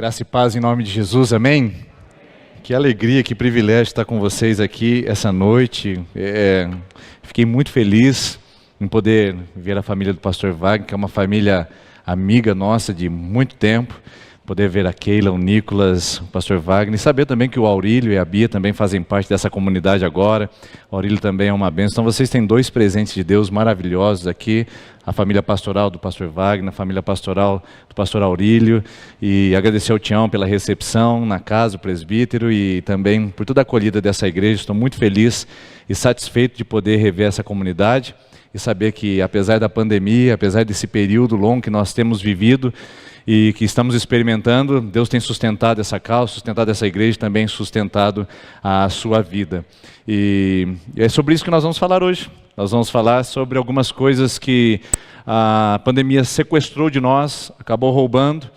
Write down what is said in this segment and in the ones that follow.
Graça e paz em nome de Jesus, amém? Que alegria, que privilégio estar com vocês aqui essa noite. Fiquei muito feliz em poder ver a família do pastor Wagner, que é uma família amiga nossa de muito tempo. Poder ver a Keila, o Nicolas, o pastor Wagner, e saber também que o Aurílio e a Bia também fazem parte dessa comunidade agora. O Aurílio também é uma bênção. Então vocês têm dois presentes de Deus maravilhosos aqui. A família pastoral do pastor Wagner, a família pastoral do pastor Aurílio. E agradecer ao Tião pela recepção na casa, o presbítero, e também por toda a acolhida dessa igreja. Estou muito feliz e satisfeito de poder rever essa comunidade e saber que, apesar da pandemia, apesar desse período longo que nós temos vivido, e que estamos experimentando, Deus tem sustentado essa causa, sustentado essa igreja, também sustentado a sua vida. E é sobre isso que nós vamos falar hoje. Nós vamos falar sobre algumas coisas que a pandemia sequestrou de nós, acabou roubando.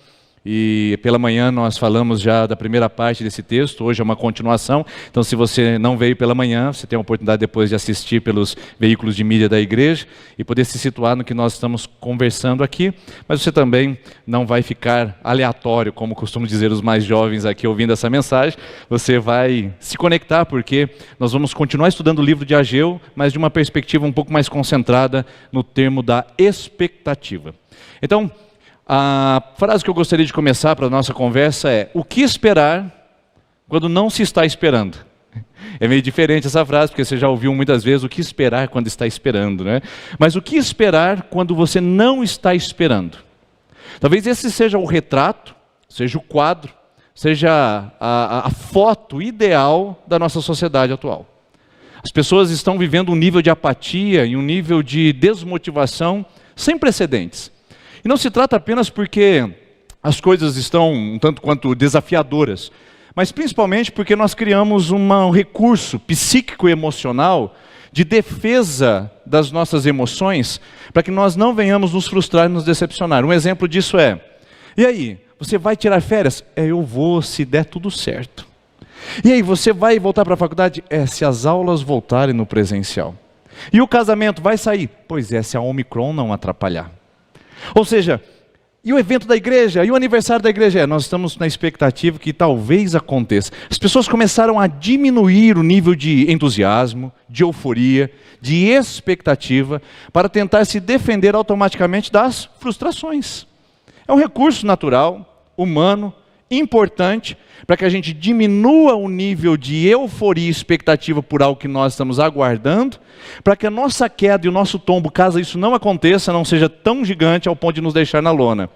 E pela manhã nós falamos já da primeira parte desse texto, hoje é uma continuação. Então, se você não veio pela manhã, você tem a oportunidade depois de assistir pelos veículos de mídia da igreja e poder se situar no que nós estamos conversando aqui. Mas você também não vai ficar aleatório, como costumam dizer os mais jovens aqui ouvindo essa mensagem. Você vai se conectar, porque nós vamos continuar estudando o livro de Ageu, mas de uma perspectiva um pouco mais concentrada no termo da expectativa. Então, a frase que eu gostaria de começar para a nossa conversa é: o que esperar quando não se está esperando? É meio diferente essa frase, porque você já ouviu muitas vezes o que esperar quando está esperando, né? Mas o que esperar quando você não está esperando? Talvez esse seja o retrato, seja o quadro, seja a foto ideal da nossa sociedade atual. As pessoas estão vivendo um nível de apatia e um nível de desmotivação sem precedentes. E não se trata apenas porque as coisas estão um tanto quanto desafiadoras, mas principalmente porque nós criamos um recurso psíquico e emocional de defesa das nossas emoções, para que nós não venhamos nos frustrar e nos decepcionar. Um exemplo disso é: e aí, você vai tirar férias? Eu vou, se der tudo certo. E aí, você vai voltar para a faculdade? Se as aulas voltarem no presencial. E o casamento vai sair? Pois se a Omicron não atrapalhar. Ou seja, e o evento da igreja, e o aniversário da igreja? Nós estamos na expectativa que talvez aconteça. As pessoas começaram a diminuir o nível de entusiasmo, de euforia, de expectativa, para tentar se defender automaticamente das frustrações. É um recurso natural, humano, importante, para que a gente diminua o nível de euforia e expectativa por algo que nós estamos aguardando, para que a nossa queda e o nosso tombo, caso isso não aconteça, não seja tão gigante ao ponto de nos deixar na lona.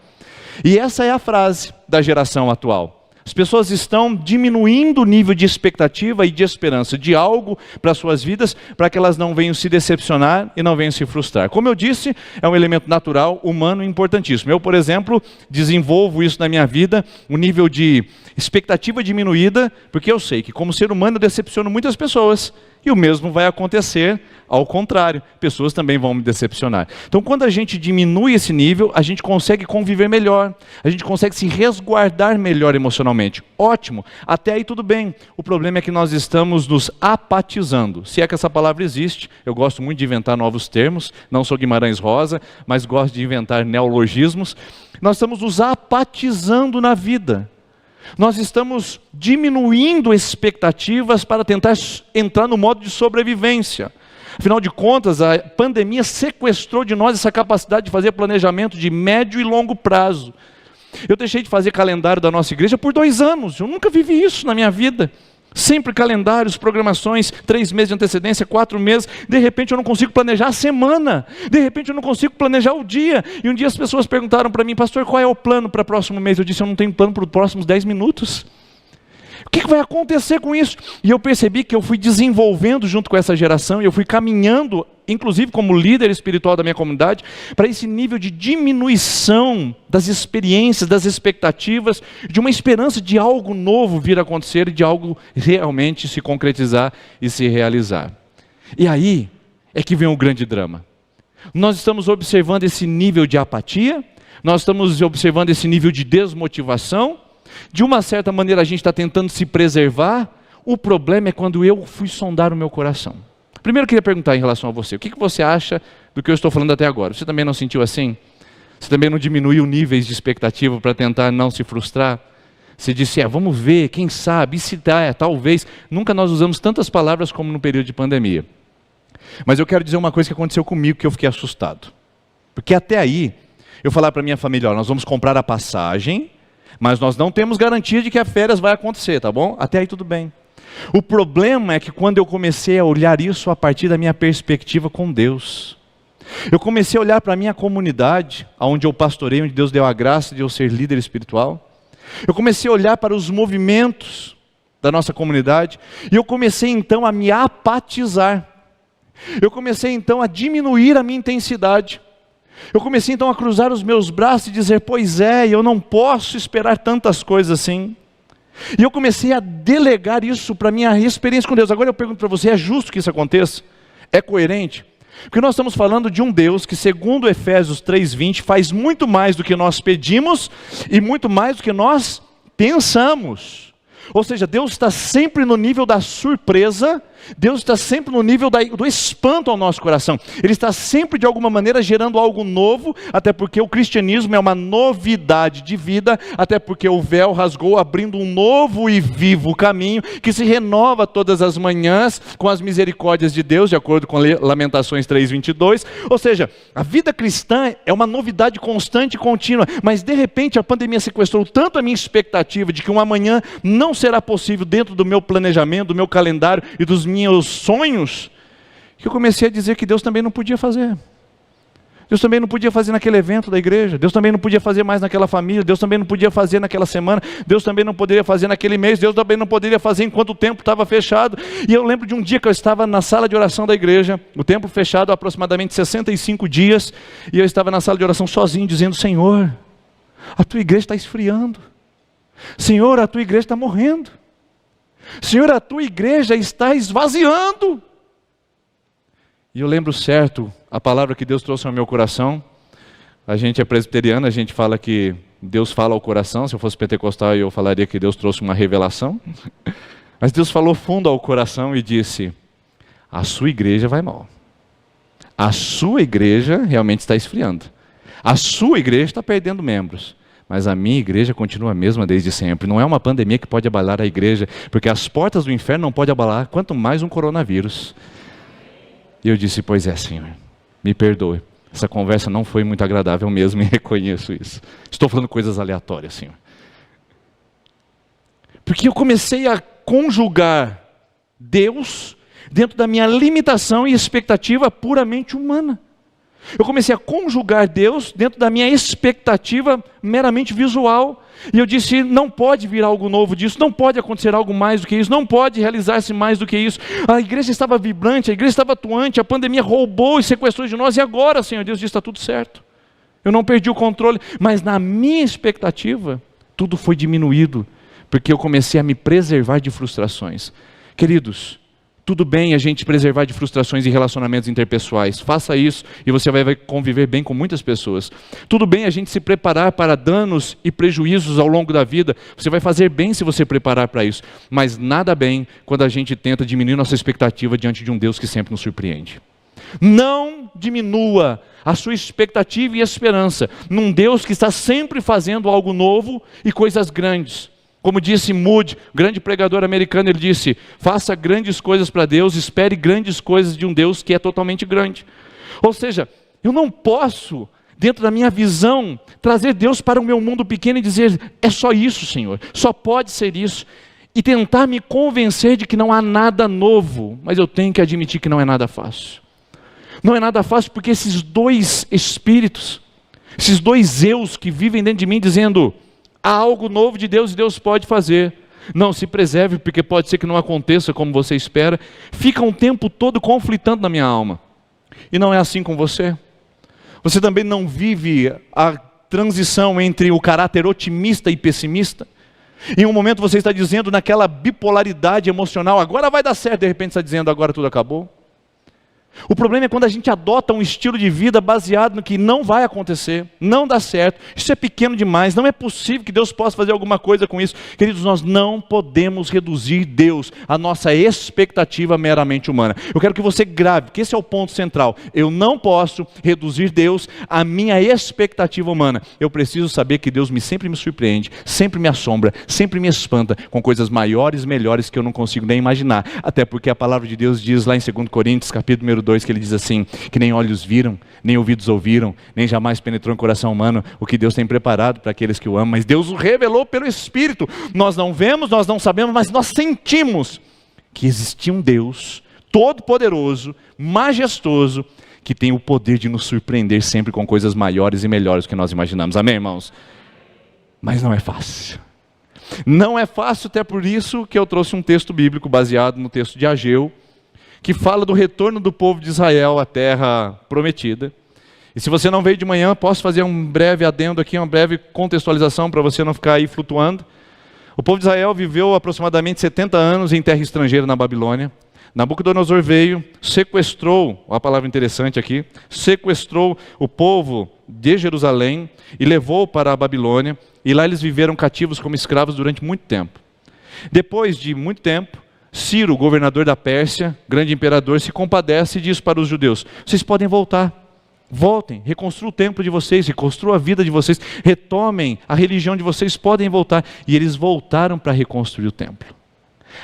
E essa é a frase da geração atual. As pessoas estão diminuindo o nível de expectativa e de esperança de algo para as suas vidas, para que elas não venham se decepcionar e não venham se frustrar. Como eu disse, é um elemento natural, humano importantíssimo. Eu, por exemplo, desenvolvo isso na minha vida, um nível de expectativa diminuída, porque eu sei que como ser humano eu decepciono muitas pessoas, e o mesmo vai acontecer ao contrário, pessoas também vão me decepcionar. Então, quando a gente diminui esse nível, a gente consegue conviver melhor, a gente consegue se resguardar melhor emocionalmente. Ótimo, até aí tudo bem. O problema é que nós estamos nos apatizando. Se é que essa palavra existe, eu gosto muito de inventar novos termos, não sou Guimarães Rosa, mas gosto de inventar neologismos. Nós estamos nos apatizando na vida. Nós estamos diminuindo expectativas para tentar entrar no modo de sobrevivência. Afinal de contas, a pandemia sequestrou de nós essa capacidade de fazer planejamento de médio e longo prazo. Eu deixei de fazer calendário da nossa igreja por 2 anos. Eu nunca vivi isso na minha vida. Sempre calendários, programações, 3 meses de antecedência, 4 meses. De repente eu não consigo planejar a semana. De repente eu não consigo planejar o dia. E um dia as pessoas perguntaram para mim: pastor, qual é o plano para o próximo mês? Eu disse: eu não tenho plano para os próximos 10 minutos. O que vai acontecer com isso? E eu percebi que eu fui desenvolvendo junto com essa geração, e eu fui caminhando, inclusive como líder espiritual da minha comunidade, para esse nível de diminuição das experiências, das expectativas, de uma esperança de algo novo vir a acontecer, e de algo realmente se concretizar e se realizar. E aí é que vem o grande drama. Nós estamos observando esse nível de apatia, nós estamos observando esse nível de desmotivação. De uma certa maneira a gente está tentando se preservar. O problema é quando eu fui sondar o meu coração. Primeiro eu queria perguntar em relação a você: o que você acha do que eu estou falando até agora? Você também não sentiu assim? Você também não diminuiu níveis de expectativa para tentar não se frustrar? Se disse, vamos ver, quem sabe, e se dá, talvez. Nunca nós usamos tantas palavras como no período de pandemia. Mas eu quero dizer uma coisa que aconteceu comigo, que eu fiquei assustado. Porque até aí, eu falava para minha família, nós vamos comprar a passagem, mas nós não temos garantia de que a férias vai acontecer, tá bom? Até aí tudo bem. O problema é que quando eu comecei a olhar isso a partir da minha perspectiva com Deus, eu comecei a olhar para a minha comunidade, onde eu pastorei, onde Deus deu a graça de eu ser líder espiritual. Eu comecei a olhar para os movimentos da nossa comunidade, e eu comecei então a me apatizar. Eu comecei então a diminuir a minha intensidade. Eu comecei então a cruzar os meus braços e dizer, pois é, eu não posso esperar tantas coisas assim. E eu comecei a delegar isso para a minha experiência com Deus. Agora eu pergunto para você, é justo que isso aconteça? É coerente? Porque nós estamos falando de um Deus que, segundo Efésios 3:20, faz muito mais do que nós pedimos e muito mais do que nós pensamos. Ou seja, Deus está sempre no nível da surpresa, Deus está sempre no nível do espanto ao nosso coração. Ele está sempre de alguma maneira gerando algo novo, até porque o cristianismo é uma novidade de vida, até porque o véu rasgou, abrindo um novo e vivo caminho, que se renova todas as manhãs com as misericórdias de Deus, de acordo com Lamentações 3:22. Ou seja, a vida cristã é uma novidade constante e contínua, mas de repente a pandemia sequestrou tanto a minha expectativa de que um amanhã não será possível dentro do meu planejamento, do meu calendário e dos meus sonhos, que eu comecei a dizer que Deus também não podia fazer. Deus também não podia fazer naquele evento da igreja, Deus também não podia fazer mais naquela família, Deus também não podia fazer naquela semana, Deus também não poderia fazer naquele mês, Deus também não poderia fazer enquanto o templo estava fechado. E eu lembro de um dia que eu estava na sala de oração da igreja, o templo fechado há aproximadamente 65 dias, e eu estava na sala de oração sozinho, dizendo, Senhor, a tua igreja está esfriando, Senhor, a tua igreja está morrendo, Senhor, a tua igreja está esvaziando. E eu lembro certo, a palavra que Deus trouxe ao meu coração. A gente é presbiteriano, a gente fala que Deus fala ao coração. Se eu fosse pentecostal, eu falaria que Deus trouxe uma revelação. Mas Deus falou fundo ao coração e disse, a sua igreja vai mal. A sua igreja realmente está esfriando. A sua igreja está perdendo membros. Mas a minha igreja continua a mesma desde sempre. Não é uma pandemia que pode abalar a igreja, porque as portas do inferno não podem abalar, quanto mais um coronavírus. E eu disse, pois é, Senhor, me perdoe. Essa conversa não foi muito agradável mesmo, e reconheço isso. Estou falando coisas aleatórias, Senhor. Porque eu comecei a conjugar Deus dentro da minha limitação e expectativa puramente humana. Eu comecei a conjugar Deus dentro da minha expectativa meramente visual. E eu disse, não pode vir algo novo disso, não pode acontecer algo mais do que isso, não pode realizar-se mais do que isso. A igreja estava vibrante, a igreja estava atuante, a pandemia roubou e sequestrou de nós. E agora, Senhor Deus, está tudo certo. Eu não perdi o controle, mas na minha expectativa, tudo foi diminuído, porque eu comecei a me preservar de frustrações. Queridos, tudo bem a gente preservar de frustrações e relacionamentos interpessoais. Faça isso e você vai conviver bem com muitas pessoas. Tudo bem a gente se preparar para danos e prejuízos ao longo da vida. Você vai fazer bem se você preparar para isso. Mas nada bem quando a gente tenta diminuir nossa expectativa diante de um Deus que sempre nos surpreende. Não diminua a sua expectativa e esperança num Deus que está sempre fazendo algo novo e coisas grandes. Como disse Moody, grande pregador americano, ele disse, faça grandes coisas para Deus, espere grandes coisas de um Deus que é totalmente grande. Ou seja, eu não posso, dentro da minha visão, trazer Deus para o meu mundo pequeno e dizer, é só isso, Senhor, só pode ser isso. E tentar me convencer de que não há nada novo, mas eu tenho que admitir que não é nada fácil. Não é nada fácil porque esses dois espíritos, esses dois eus que vivem dentro de mim dizendo, há algo novo de Deus e Deus pode fazer. Não, se preserve, porque pode ser que não aconteça como você espera. Fica um tempo todo conflitando na minha alma. E não é assim com você? Você também não vive a transição entre o caráter otimista e pessimista? Em um momento você está dizendo naquela bipolaridade emocional, agora vai dar certo, de repente está dizendo, agora tudo acabou. O problema é quando a gente adota um estilo de vida baseado no que não vai acontecer, não dá certo, isso é pequeno demais, não é possível que Deus possa fazer alguma coisa com isso. Queridos, nós não podemos reduzir Deus à nossa expectativa meramente humana. Eu quero que você grave, que esse é o ponto central. Eu não posso reduzir Deus à minha expectativa humana. Eu preciso saber que Deus sempre me surpreende, sempre me assombra, sempre me espanta com coisas maiores, melhores que eu não consigo nem imaginar. Até porque a palavra de Deus diz lá em 2 Coríntios, capítulo número 2, que ele diz assim, que nem olhos viram, nem ouvidos ouviram, nem jamais penetrou em coração humano o que Deus tem preparado para aqueles que o amam, mas Deus o revelou pelo Espírito. Nós não vemos, nós não sabemos, mas nós sentimos que existia um Deus todo-poderoso, majestoso, que tem o poder de nos surpreender sempre com coisas maiores e melhores do que nós imaginamos. Amém, irmãos? Mas não é fácil. Não é fácil, até por isso que eu trouxe um texto bíblico baseado no texto de Ageu, que fala do retorno do povo de Israel à terra prometida. E se você não veio de manhã, posso fazer um breve adendo aqui, uma breve contextualização para você não ficar aí flutuando. O povo de Israel viveu aproximadamente 70 anos em terra estrangeira na Babilônia. Nabucodonosor veio, sequestrou, uma palavra interessante aqui, sequestrou o povo de Jerusalém e levou para a Babilônia, e lá eles viveram cativos como escravos durante muito tempo. Depois de muito tempo, Ciro, governador da Pérsia, grande imperador, se compadece e diz para os judeus: vocês podem voltar, voltem, reconstruam o templo de vocês, reconstruam a vida de vocês, retomem a religião de vocês, podem voltar. E eles voltaram para reconstruir o templo.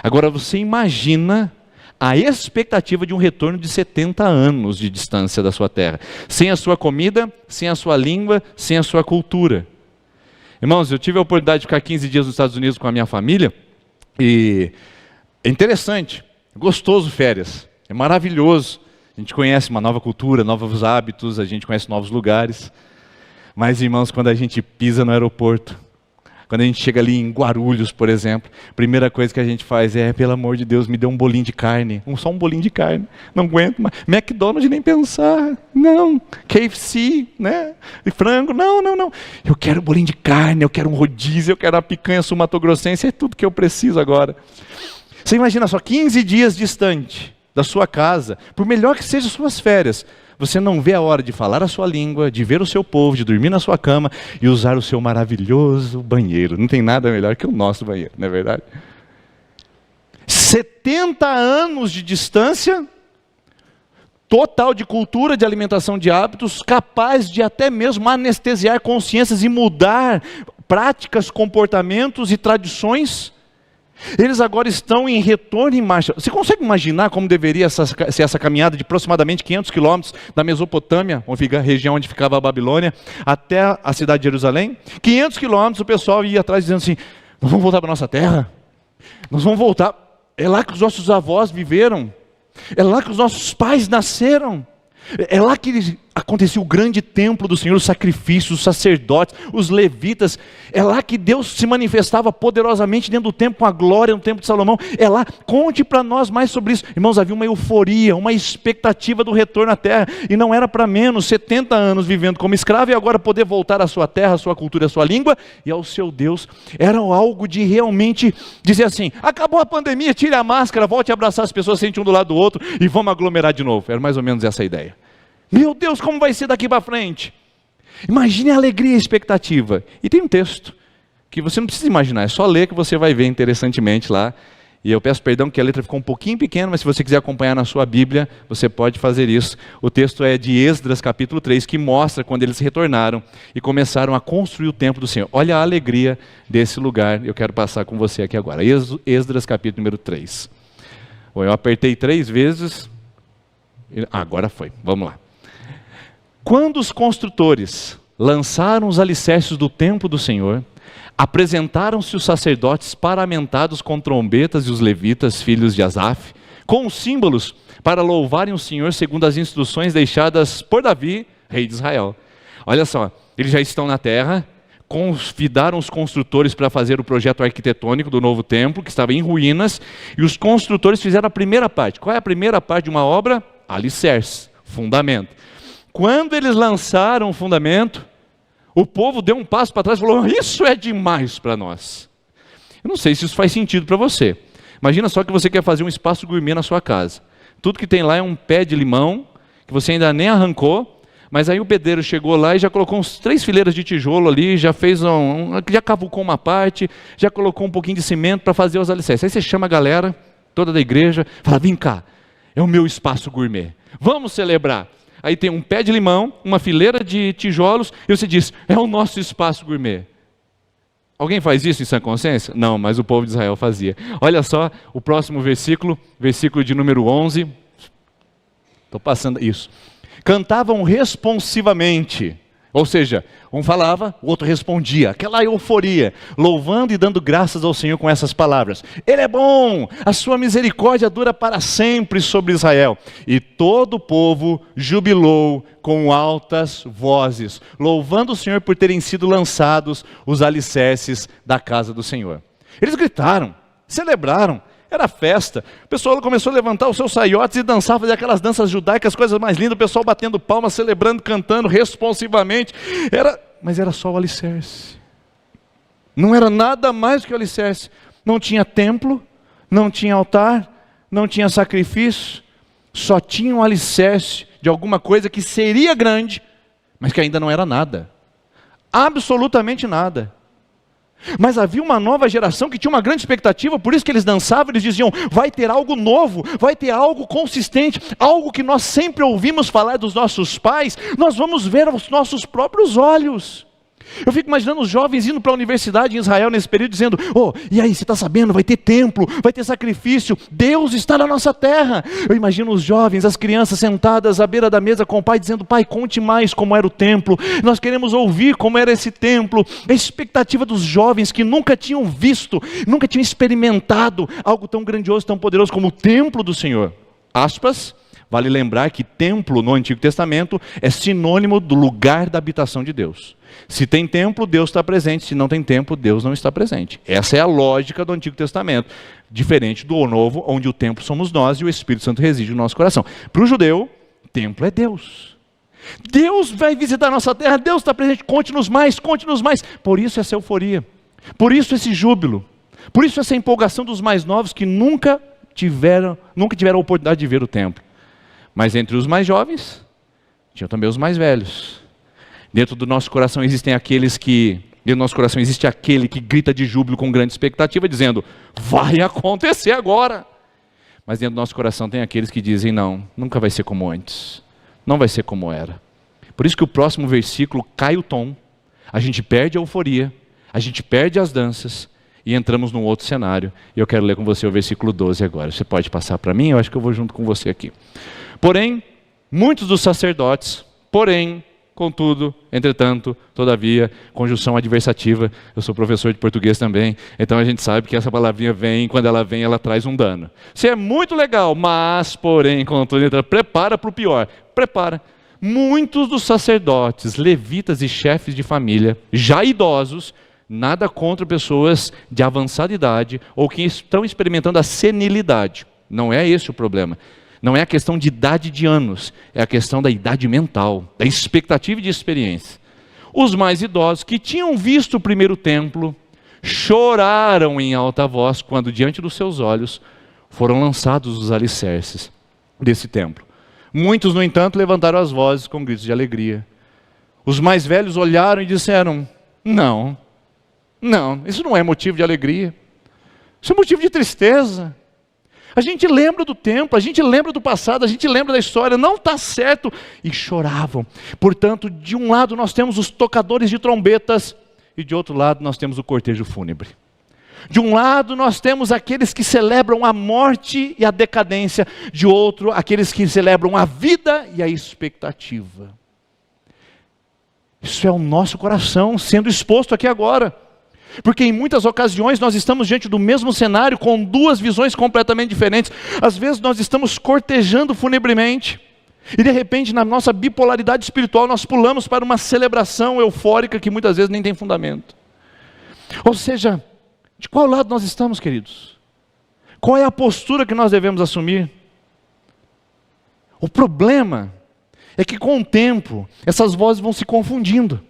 Agora você imagina a expectativa de um retorno de 70 anos de distância da sua terra, sem a sua comida, sem a sua língua, sem a sua cultura. Irmãos, eu tive a oportunidade de ficar 15 dias nos Estados Unidos com a minha família, e é interessante, gostoso férias, é maravilhoso. A gente conhece uma nova cultura, novos hábitos, a gente conhece novos lugares. Mas, irmãos, quando a gente pisa no aeroporto, quando a gente chega ali em Guarulhos, por exemplo, a primeira coisa que a gente faz é, pelo amor de Deus, me dê um bolinho de carne. Só um bolinho de carne, não aguento mais. McDonald's nem pensar, não. KFC, né? E frango, não. Eu quero bolinho de carne, eu quero um rodízio, eu quero a picanha sumatogrossense, é tudo que eu preciso agora. Você imagina só, 15 dias distante da sua casa, por melhor que sejam suas férias, você não vê a hora de falar a sua língua, de ver o seu povo, de dormir na sua cama e usar o seu maravilhoso banheiro. Não tem nada melhor que o nosso banheiro, não é verdade? 70 anos de distância, total de cultura, de alimentação, de hábitos, capaz de até mesmo anestesiar consciências e mudar práticas, comportamentos e tradições. Eles agora estão em retorno em marcha. Você consegue imaginar como deveria ser essa caminhada de aproximadamente 500 quilômetros da Mesopotâmia, a região onde ficava a Babilônia, até a cidade de Jerusalém? 500 quilômetros, o pessoal ia atrás dizendo assim: nós vamos voltar para a nossa terra? Nós vamos voltar. É lá que os nossos avós viveram. É lá que os nossos pais nasceram. É lá que acontecia o grande templo do Senhor, os sacrifícios, os sacerdotes, os levitas. É lá que Deus se manifestava poderosamente dentro do templo, com a glória no templo de Salomão. É lá, conte para nós mais sobre isso. Irmãos, havia uma euforia, uma expectativa do retorno à terra, e não era para menos. 70 anos vivendo como escravo e agora poder voltar à sua terra, à sua cultura, à sua língua e ao seu Deus. Era algo de realmente dizer assim: acabou a pandemia, tire a máscara, volte a abraçar as pessoas, sente um do lado do outro e vamos aglomerar de novo. Era mais ou menos essa a ideia. Meu Deus, como vai ser daqui para frente? Imagine a alegria e a expectativa. E tem um texto que você não precisa imaginar, é só ler que você vai ver interessantemente lá. E eu peço perdão que a letra ficou um pouquinho pequena, mas se você quiser acompanhar na sua Bíblia, você pode fazer isso. O texto é de Esdras capítulo 3, que mostra quando eles retornaram e começaram a construir o templo do Senhor. Olha a alegria desse lugar, eu quero passar com você aqui agora. Esdras capítulo número 3. Eu apertei 3 vezes, agora foi, vamos lá. Quando os construtores lançaram os alicerces do templo do Senhor, apresentaram-se os sacerdotes paramentados com trombetas e os levitas, filhos de Asaf, com os símbolos para louvarem o Senhor segundo as instruções deixadas por Davi, rei de Israel. Olha só, eles já estão na terra, convidaram os construtores para fazer o projeto arquitetônico do novo templo, que estava em ruínas, e os construtores fizeram a primeira parte. Qual é a primeira parte de uma obra? Alicerce, fundamento. Quando eles lançaram o fundamento, o povo deu um passo para trás e falou: isso é demais para nós. Eu não sei se isso faz sentido para você. Imagina só que você quer fazer um espaço gourmet na sua casa. Tudo que tem lá é um pé de limão, que você ainda nem arrancou, mas aí o pedreiro chegou lá e já colocou uns 3 fileiras de tijolo ali, já fez já cavucou uma parte, já colocou um pouquinho de cimento para fazer os alicerces. Aí você chama a galera toda da igreja, fala, vem cá, é o meu espaço gourmet, vamos celebrar. Aí tem um pé de limão, uma fileira de tijolos, e você diz, é o nosso espaço gourmet. Alguém faz isso em sã consciência? Não, mas o povo de Israel fazia. Olha só o próximo versículo, versículo de número 11. Estou passando isso. Cantavam responsivamente, ou seja, um falava, o outro respondia, aquela euforia, louvando e dando graças ao Senhor com essas palavras. Ele é bom, a sua misericórdia dura para sempre sobre Israel. E todo o povo jubilou com altas vozes, louvando o Senhor por terem sido lançados os alicerces da casa do Senhor. Eles gritaram, celebraram, era festa. O pessoal começou a levantar os seus saiotes e dançar, fazer aquelas danças judaicas, coisas mais lindas, o pessoal batendo palmas, celebrando, cantando responsivamente. Mas era só o alicerce. Não era nada mais do que o alicerce. Não tinha templo, não tinha altar, não tinha sacrifício, só tinha um alicerce de alguma coisa que seria grande, mas que ainda não era nada. Absolutamente nada. Mas havia uma nova geração que tinha uma grande expectativa, por isso que eles dançavam, eles diziam, vai ter algo novo, vai ter algo consistente, algo que nós sempre ouvimos falar dos nossos pais, nós vamos ver aos nossos próprios olhos. Eu fico imaginando os jovens indo para a universidade em Israel nesse período, dizendo, e aí, você está sabendo, vai ter templo, vai ter sacrifício, Deus está na nossa terra. Eu imagino os jovens, as crianças sentadas à beira da mesa com o pai, dizendo, pai, conte mais como era o templo, nós queremos ouvir como era esse templo. A expectativa dos jovens que nunca tinham visto, nunca tinham experimentado algo tão grandioso, tão poderoso como o templo do Senhor. Aspas. Vale lembrar que templo no Antigo Testamento é sinônimo do lugar da habitação de Deus. Se tem templo, Deus está presente. Se não tem templo, Deus não está presente. Essa é a lógica do Antigo Testamento. Diferente do Novo, onde o templo somos nós e o Espírito Santo reside no nosso coração. Para o judeu, templo é Deus. Deus vai visitar a nossa terra, Deus está presente, conte-nos mais, conte-nos mais. Por isso essa euforia, por isso esse júbilo, por isso essa empolgação dos mais novos que nunca tiveram a oportunidade de ver o templo. Mas entre os mais jovens, tinham também os mais velhos. Dentro do nosso coração existem aqueles que, dentro do nosso coração existe aquele que grita de júbilo com grande expectativa, dizendo, vai acontecer agora. Mas dentro do nosso coração tem aqueles que dizem, não, nunca vai ser como antes. Não vai ser como era. Por isso que o próximo versículo cai o tom. A gente perde a euforia, a gente perde as danças e entramos num outro cenário. E eu quero ler com você o versículo 12 agora. Você pode passar para mim? Eu acho que eu vou junto com você aqui. Porém, muitos dos sacerdotes, contudo, entretanto, todavia, conjunção adversativa, eu sou professor de português também, então a gente sabe que essa palavrinha vem, quando ela vem, ela traz um dano. Isso é muito legal, mas, porém, contudo, prepara para o pior, prepara. Muitos dos sacerdotes, levitas e chefes de família, já idosos, nada contra pessoas de avançada idade, ou que estão experimentando a senilidade, não é esse o problema. Não é a questão de idade de anos, é a questão da idade mental, da expectativa e de experiência. Os mais idosos que tinham visto o primeiro templo, choraram em alta voz quando diante dos seus olhos foram lançados os alicerces desse templo. Muitos, no entanto, levantaram as vozes com gritos de alegria. Os mais velhos olharam e disseram, não, isso não é motivo de alegria, isso é motivo de tristeza. A gente lembra do templo, a gente lembra do passado, a gente lembra da história, não está certo. E choravam. Portanto, de um lado nós temos os tocadores de trombetas e de outro lado nós temos o cortejo fúnebre. De um lado nós temos aqueles que celebram a morte e a decadência, de outro aqueles que celebram a vida e a expectativa. Isso é o nosso coração sendo exposto aqui agora. Porque em muitas ocasiões nós estamos diante do mesmo cenário com duas visões completamente diferentes. Às vezes nós estamos cortejando funebremente e de repente na nossa bipolaridade espiritual nós pulamos para uma celebração eufórica que muitas vezes nem tem fundamento. Ou seja, de qual lado nós estamos, queridos? Qual é a postura que nós devemos assumir? O problema é que com o tempo essas vozes vão se confundindo.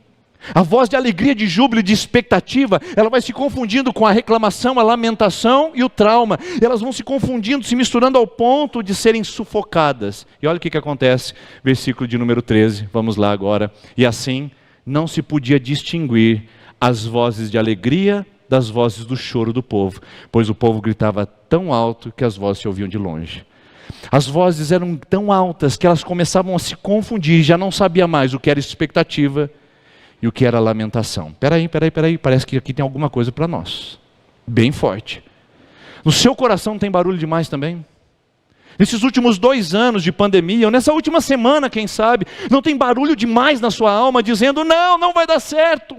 A voz de alegria, de júbilo e de expectativa, ela vai se confundindo com a reclamação, a lamentação e o trauma. Elas vão se confundindo, se misturando ao ponto de serem sufocadas. E olha o que acontece, versículo de número 13, vamos lá agora. E assim, não se podia distinguir as vozes de alegria das vozes do choro do povo, pois o povo gritava tão alto que as vozes se ouviam de longe. As vozes eram tão altas que elas começavam a se confundir, já não sabia mais o que era expectativa e o que era lamentação. Peraí, parece que aqui tem alguma coisa para nós, bem forte. No seu coração tem barulho demais também? Nesses últimos 2 anos de pandemia, ou nessa última semana, quem sabe, não tem barulho demais na sua alma, dizendo, não vai dar certo.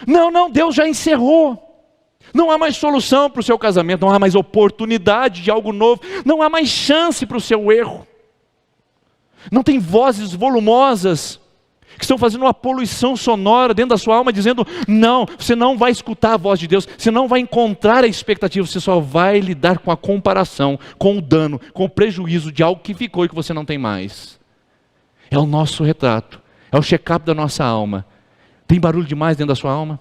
Não, Deus já encerrou. Não há mais solução para o seu casamento, não há mais oportunidade de algo novo, não há mais chance para o seu erro. Não tem vozes volumosas que estão fazendo uma poluição sonora dentro da sua alma, dizendo, não, você não vai escutar a voz de Deus, você não vai encontrar a expectativa, você só vai lidar com a comparação, com o dano, com o prejuízo de algo que ficou e que você não tem mais. É o nosso retrato, é o check-up da nossa alma. Tem barulho demais dentro da sua alma?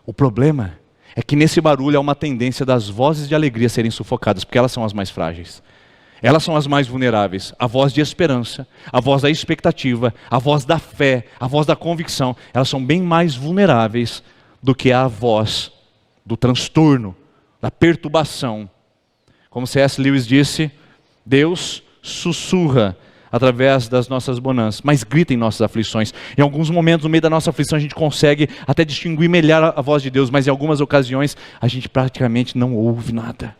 O problema é que nesse barulho há uma tendência das vozes de alegria serem sufocadas, porque elas são as mais frágeis. Elas são as mais vulneráveis. A voz de esperança, a voz da expectativa, a voz da fé, a voz da convicção, elas são bem mais vulneráveis do que a voz do transtorno, da perturbação. Como C.S. Lewis disse, Deus sussurra através das nossas bonanças, mas grita em nossas aflições. Em alguns momentos, no meio da nossa aflição, a gente consegue até distinguir melhor a voz de Deus, mas em algumas ocasiões, a gente praticamente não ouve nada.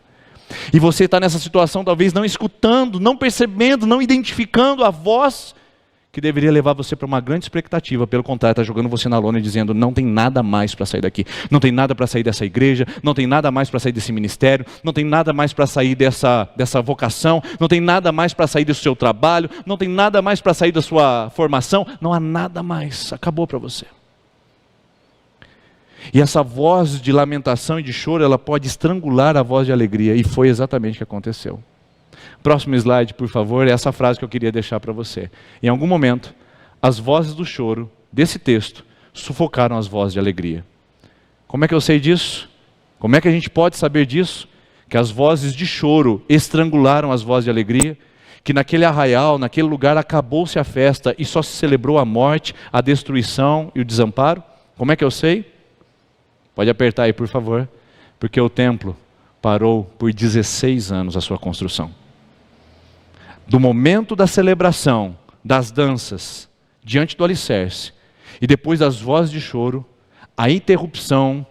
E você está nessa situação, talvez não escutando, não percebendo, não identificando a voz que deveria levar você para uma grande expectativa. Pelo contrário, está jogando você na lona e dizendo, não tem nada mais para sair daqui, não tem nada para sair dessa igreja, não tem nada mais para sair desse ministério, não tem nada mais para sair dessa vocação, não tem nada mais para sair do seu trabalho, não tem nada mais para sair da sua formação, não há nada mais, acabou para você. E essa voz de lamentação e de choro, ela pode estrangular a voz de alegria, e foi exatamente o que aconteceu. Próximo slide, por favor, é essa frase que eu queria deixar para você. Em algum momento, as vozes do choro, desse texto, sufocaram as vozes de alegria. Como é que eu sei disso? Como é que a gente pode saber disso? Que as vozes de choro estrangularam as vozes de alegria, que naquele arraial, naquele lugar, acabou-se a festa e só se celebrou a morte, a destruição e o desamparo. Como é que eu sei? Pode apertar aí, por favor. Porque o templo parou por 16 anos a sua construção. Do momento da celebração, das danças, diante do alicerce, e depois das vozes de choro, a interrupção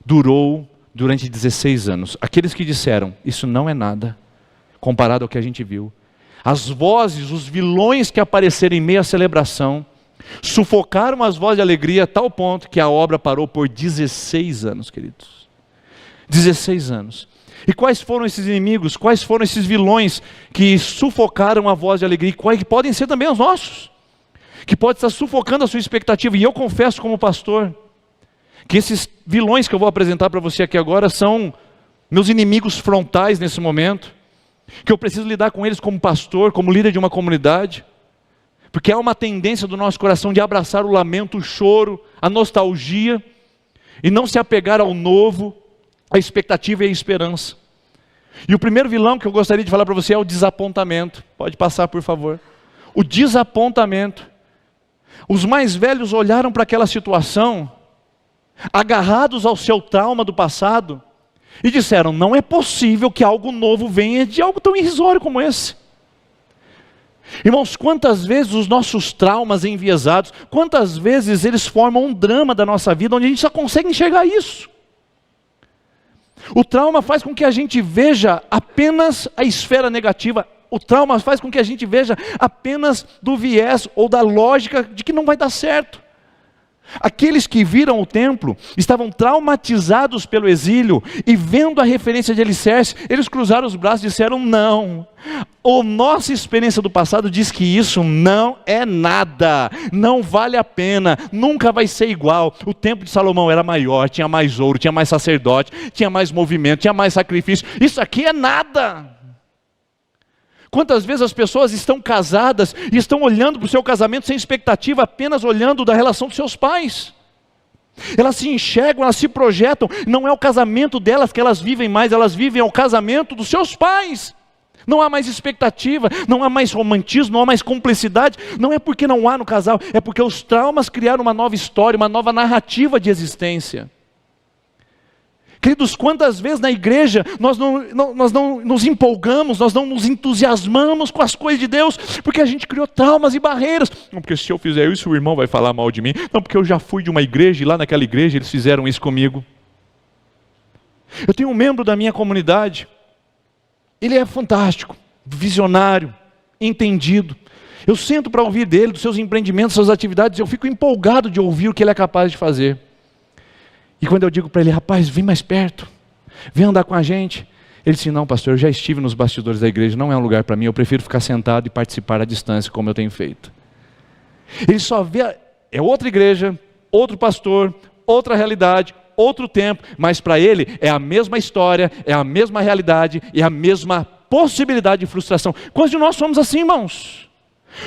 durou durante 16 anos. Aqueles que disseram, isso não é nada, comparado ao que a gente viu. As vozes, os vilões que apareceram em meio à celebração, sufocaram as vozes de alegria a tal ponto que a obra parou por 16 anos, queridos. 16 anos. E quais foram esses inimigos, quais foram esses vilões que sufocaram a voz de alegria, e que podem ser também os nossos, que pode estar sufocando a sua expectativa. E eu confesso como pastor, que esses vilões que eu vou apresentar para você aqui agora são meus inimigos frontais nesse momento, que eu preciso lidar com eles como pastor, como líder de uma comunidade, porque há uma tendência do nosso coração de abraçar o lamento, o choro, a nostalgia, e não se apegar ao novo, a expectativa e a esperança. E o primeiro vilão que eu gostaria de falar para você é o desapontamento. Pode passar, por favor. O desapontamento. Os mais velhos olharam para aquela situação, agarrados ao seu trauma do passado, e disseram, não é possível que algo novo venha de algo tão irrisório como esse. Irmãos, quantas vezes os nossos traumas enviesados, quantas vezes eles formam um drama da nossa vida, onde a gente só consegue enxergar isso. O trauma faz com que a gente veja apenas a esfera negativa, o trauma faz com que a gente veja apenas do viés ou da lógica de que não vai dar certo. Aqueles que viram o templo estavam traumatizados pelo exílio e vendo a referência de alicerce, eles cruzaram os braços e disseram, não, a nossa experiência do passado diz que isso não é nada, não vale a pena, nunca vai ser igual. O templo de Salomão era maior, tinha mais ouro, tinha mais sacerdote, tinha mais movimento, tinha mais sacrifício, isso aqui é nada. Quantas vezes as pessoas estão casadas e estão olhando para o seu casamento sem expectativa, apenas olhando da relação dos seus pais. Elas se enxergam, elas se projetam, não é o casamento delas que elas vivem mais, elas vivem o casamento dos seus pais. Não há mais expectativa, não há mais romantismo, não há mais cumplicidade, não é porque não há no casal, é porque os traumas criaram uma nova história, uma nova narrativa de existência. Queridos, quantas vezes na igreja nós não nos empolgamos, nós não nos entusiasmamos com as coisas de Deus, porque a gente criou traumas e barreiras. Não, porque se eu fizer isso, o irmão vai falar mal de mim. Não, porque eu já fui de uma igreja e lá naquela igreja eles fizeram isso comigo. Eu tenho um membro da minha comunidade, ele é fantástico, visionário, entendido. Eu sento para ouvir dele, dos seus empreendimentos, suas atividades, eu fico empolgado de ouvir o que ele é capaz de fazer. E quando eu digo para ele, rapaz, vem mais perto, vem andar com a gente. Ele disse, não pastor, eu já estive nos bastidores da igreja, não é um lugar para mim, eu prefiro ficar sentado e participar à distância, como eu tenho feito. Ele só vê, é outra igreja, outro pastor, outra realidade, outro tempo, mas para ele é a mesma história, é a mesma realidade, e a mesma possibilidade de frustração. Quantos de nós somos assim, irmãos?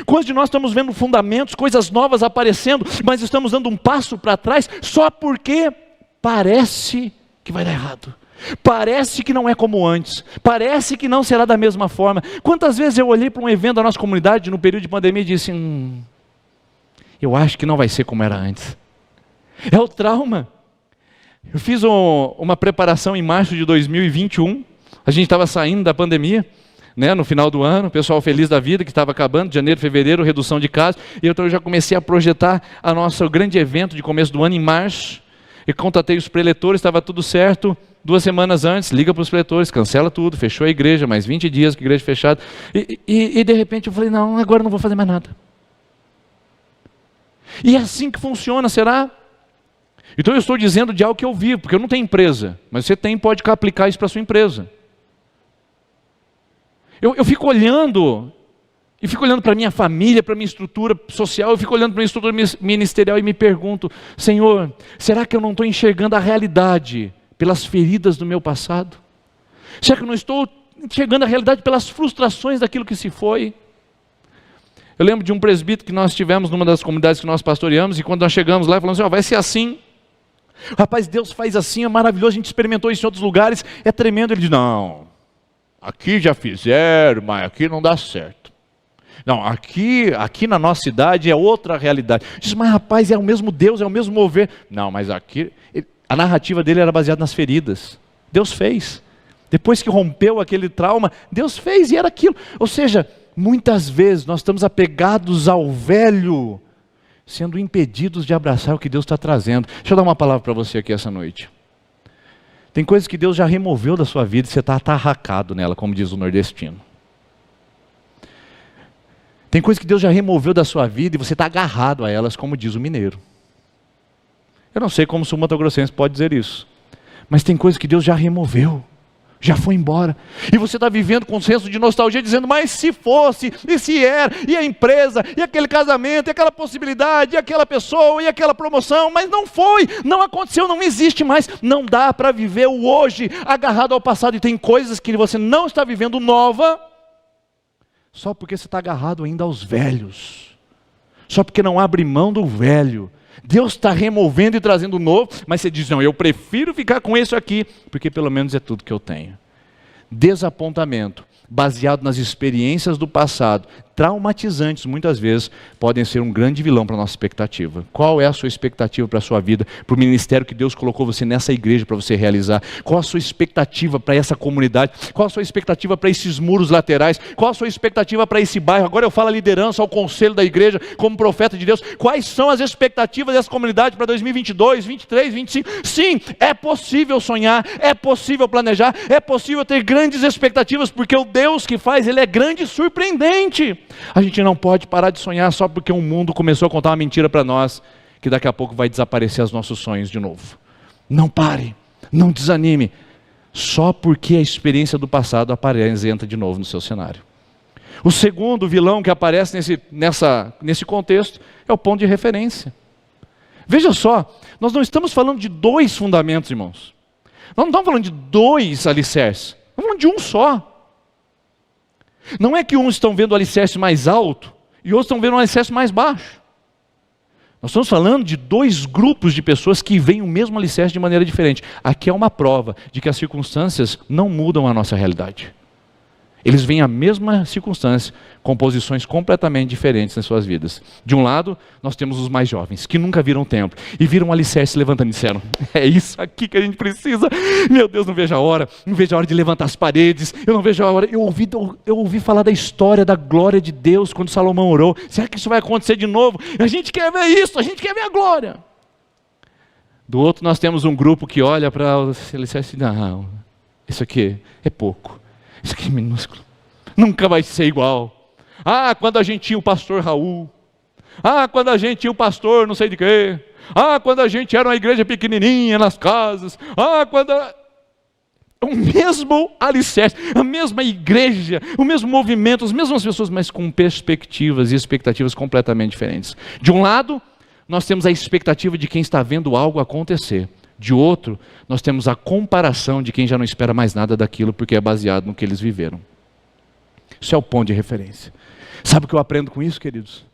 Quantos de nós estamos vendo fundamentos, coisas novas aparecendo, mas estamos dando um passo para trás, só porque parece que vai dar errado, parece que não é como antes, parece que não será da mesma forma. Quantas vezes eu olhei para um evento da nossa comunidade no período de pandemia e disse, eu acho que não vai ser como era antes. É o trauma. Eu fiz uma preparação em março de 2021, a gente estava saindo da pandemia, no final do ano, o pessoal feliz da vida, que estava acabando, janeiro, fevereiro, redução de casos, e então eu já comecei a projetar o grande evento de começo do ano em março, e contatei os preletores, estava tudo certo, 2 semanas antes, liga para os preletores, cancela tudo, fechou a igreja, mais 20 dias com a igreja fechada, e de repente eu falei, não, agora eu não vou fazer mais nada. E é assim que funciona, será? Então eu estou dizendo de algo que eu vivo, porque eu não tenho empresa, mas você pode aplicar isso para a sua empresa. Eu fico olhando para a minha família, para a minha estrutura social, eu fico olhando para a minha estrutura ministerial e me pergunto, Senhor, será que eu não estou enxergando a realidade pelas feridas do meu passado? Será que eu não estou enxergando a realidade pelas frustrações daquilo que se foi? Eu lembro de um presbítero que nós tivemos numa das comunidades que nós pastoreamos, e quando nós chegamos lá, falamos assim, vai ser assim. Rapaz, Deus faz assim, é maravilhoso, a gente experimentou isso em outros lugares, é tremendo. Ele diz, não, aqui já fizeram, mas aqui não dá certo. Não, aqui na nossa cidade é outra realidade. Diz, mas rapaz, é o mesmo Deus, é o mesmo mover. Não, mas aqui, a narrativa dele era baseada nas feridas. Deus fez. Depois que rompeu aquele trauma, Deus fez e era aquilo. Ou seja, muitas vezes nós estamos apegados ao velho, sendo impedidos de abraçar o que Deus está trazendo. Deixa eu dar uma palavra para você aqui essa noite. Tem coisas que Deus já removeu da sua vida e você está atarracado nela, como diz o nordestino. Tem coisas que Deus já removeu da sua vida e você está agarrado a elas, como diz o mineiro. Eu não sei como o sul-mato-grossense pode dizer isso, mas tem coisas que Deus já removeu, já foi embora, e você está vivendo com um senso de nostalgia, dizendo, mas se fosse, e se era, e a empresa, e aquele casamento, e aquela possibilidade, e aquela pessoa, e aquela promoção, mas não foi, não aconteceu, não existe mais. Não dá para viver o hoje agarrado ao passado, e tem coisas que você não está vivendo nova, só porque você está agarrado ainda aos velhos, só porque não abre mão do velho. Deus está removendo e trazendo o novo, mas você diz, não, eu prefiro ficar com isso aqui, porque pelo menos é tudo que eu tenho. Desapontamento, baseado nas experiências do passado, traumatizantes muitas vezes, podem ser um grande vilão para a nossa expectativa. Qual é a sua expectativa para a sua vida, para o ministério que Deus colocou você nessa igreja para você realizar? Qual a sua expectativa para essa comunidade? Qual a sua expectativa para esses muros laterais? Qual a sua expectativa para esse bairro? Agora eu falo a liderança, ao conselho da igreja, como profeta de Deus. Quais são as expectativas dessa comunidade para 2022, 23, 25? Sim, é possível sonhar, é possível planejar, é possível ter grandes expectativas, porque o Deus que faz, Ele é grande e surpreendente. A gente não pode parar de sonhar só porque o mundo começou a contar uma mentira para nós, que daqui a pouco vai desaparecer os nossos sonhos de novo. Não pare, não desanime, só porque a experiência do passado apresenta de novo no seu cenário. O segundo vilão que aparece nesse contexto é o ponto de referência. Veja só, nós não estamos falando de 2 fundamentos, irmãos. Nós não estamos falando de 2 alicerces, estamos falando de um só. Não é que uns estão vendo o alicerce mais alto e outros estão vendo o alicerce mais baixo. Nós estamos falando de dois grupos de pessoas que veem o mesmo alicerce de maneira diferente. Aqui é uma prova de que as circunstâncias não mudam a nossa realidade. Eles veem a mesma circunstância, com posições completamente diferentes nas suas vidas. De um lado, nós temos os mais jovens, que nunca viram o templo, e viram um alicerce se levantando e disseram, é isso aqui que a gente precisa. Meu Deus, não vejo a hora de levantar as paredes, eu não vejo a hora. Eu ouvi falar da história, da glória de Deus, quando Salomão orou. Será que isso vai acontecer de novo? A gente quer ver isso, a gente quer ver a glória. Do outro, nós temos um grupo que olha para o alicerce e diz, não, isso aqui é pouco. Isso aqui é minúsculo. Nunca vai ser igual. Ah, quando a gente tinha o pastor Raul. Ah, quando a gente tinha o pastor não sei de quê. Ah, quando a gente era uma igreja pequenininha nas casas. Ah, quando... O mesmo alicerce, a mesma igreja, o mesmo movimento, as mesmas pessoas, mas com perspectivas e expectativas completamente diferentes. De um lado, nós temos a expectativa de quem está vendo algo acontecer. De outro, nós temos a comparação de quem já não espera mais nada daquilo porque é baseado no que eles viveram. Isso é o ponto de referência. Sabe o que eu aprendo com isso, queridos?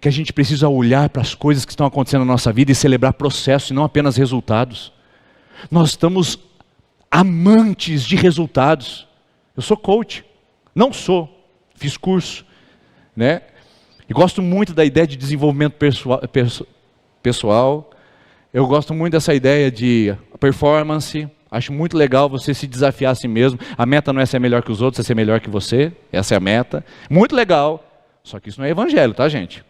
Que a gente precisa olhar para as coisas que estão acontecendo na nossa vida e celebrar processos e não apenas resultados. Nós estamos amantes de resultados. Eu sou coach, não sou, fiz curso, né? E gosto muito da ideia de desenvolvimento pessoal. Eu gosto muito dessa ideia de performance. Acho muito legal você se desafiar a si mesmo. A meta não é ser melhor que os outros, é ser melhor que você. Essa é a meta. Muito legal. Só que isso não é evangelho, tá, gente?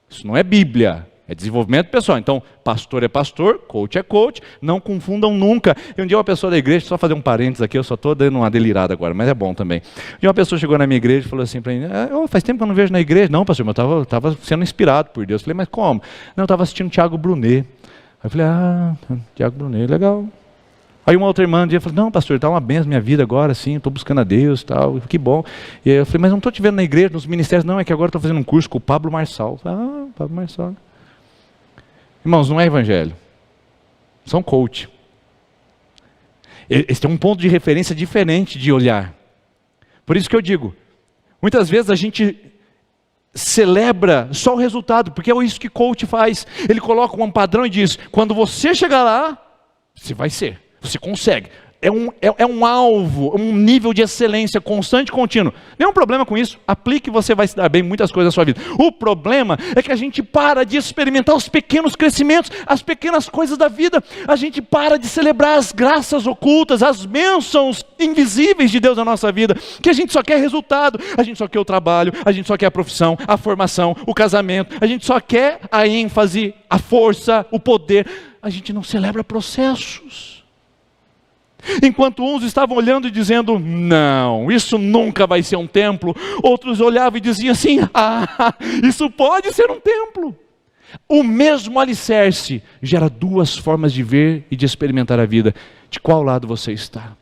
Isso não é Bíblia. É desenvolvimento pessoal. Então, pastor é pastor, coach é coach. Não confundam nunca. E um dia uma pessoa da igreja, só fazer um parênteses aqui, eu só estou dando uma delirada agora, mas é bom também. Um dia uma pessoa chegou na minha igreja e falou assim para mim, faz tempo que eu não vejo na igreja. Não, pastor, mas eu estava sendo inspirado por Deus. Eu falei, mas como? Não, eu estava assistindo Thiago Brunet. Aí eu falei, Thiago Brunet, legal. Aí uma outra irmã um dia falou, não, pastor, está uma benção minha vida agora, sim, estou buscando a Deus e tal, que bom. E aí eu falei, mas não estou te vendo na igreja, nos ministérios, não, é que agora estou fazendo um curso com o Pablo Marçal. Falei, Pablo Marçal. Irmãos, não é evangelho, são coach. Eles têm um ponto de referência diferente de olhar. Por isso que eu digo, muitas vezes a gente celebra só o resultado, porque é isso que coach faz. Ele coloca um padrão e diz, quando você chegar lá, você vai ser. Você consegue. É um alvo, um nível de excelência constante e contínuo. Nenhum problema com isso. Aplique e você vai se dar bem em muitas coisas na sua vida. O problema é que a gente para de experimentar os pequenos crescimentos, as pequenas coisas da vida. A gente para de celebrar as graças ocultas, as bênçãos invisíveis de Deus na nossa vida. Que a gente só quer resultado. A gente só quer o trabalho, a gente só quer a profissão, a formação, o casamento. A gente só quer a ênfase, a força, o poder. A gente não celebra processos. Enquanto uns estavam olhando e dizendo, não, isso nunca vai ser um templo. Outros olhavam e diziam assim, isso pode ser um templo. O mesmo alicerce gera duas formas de ver e de experimentar a vida. De qual lado você está?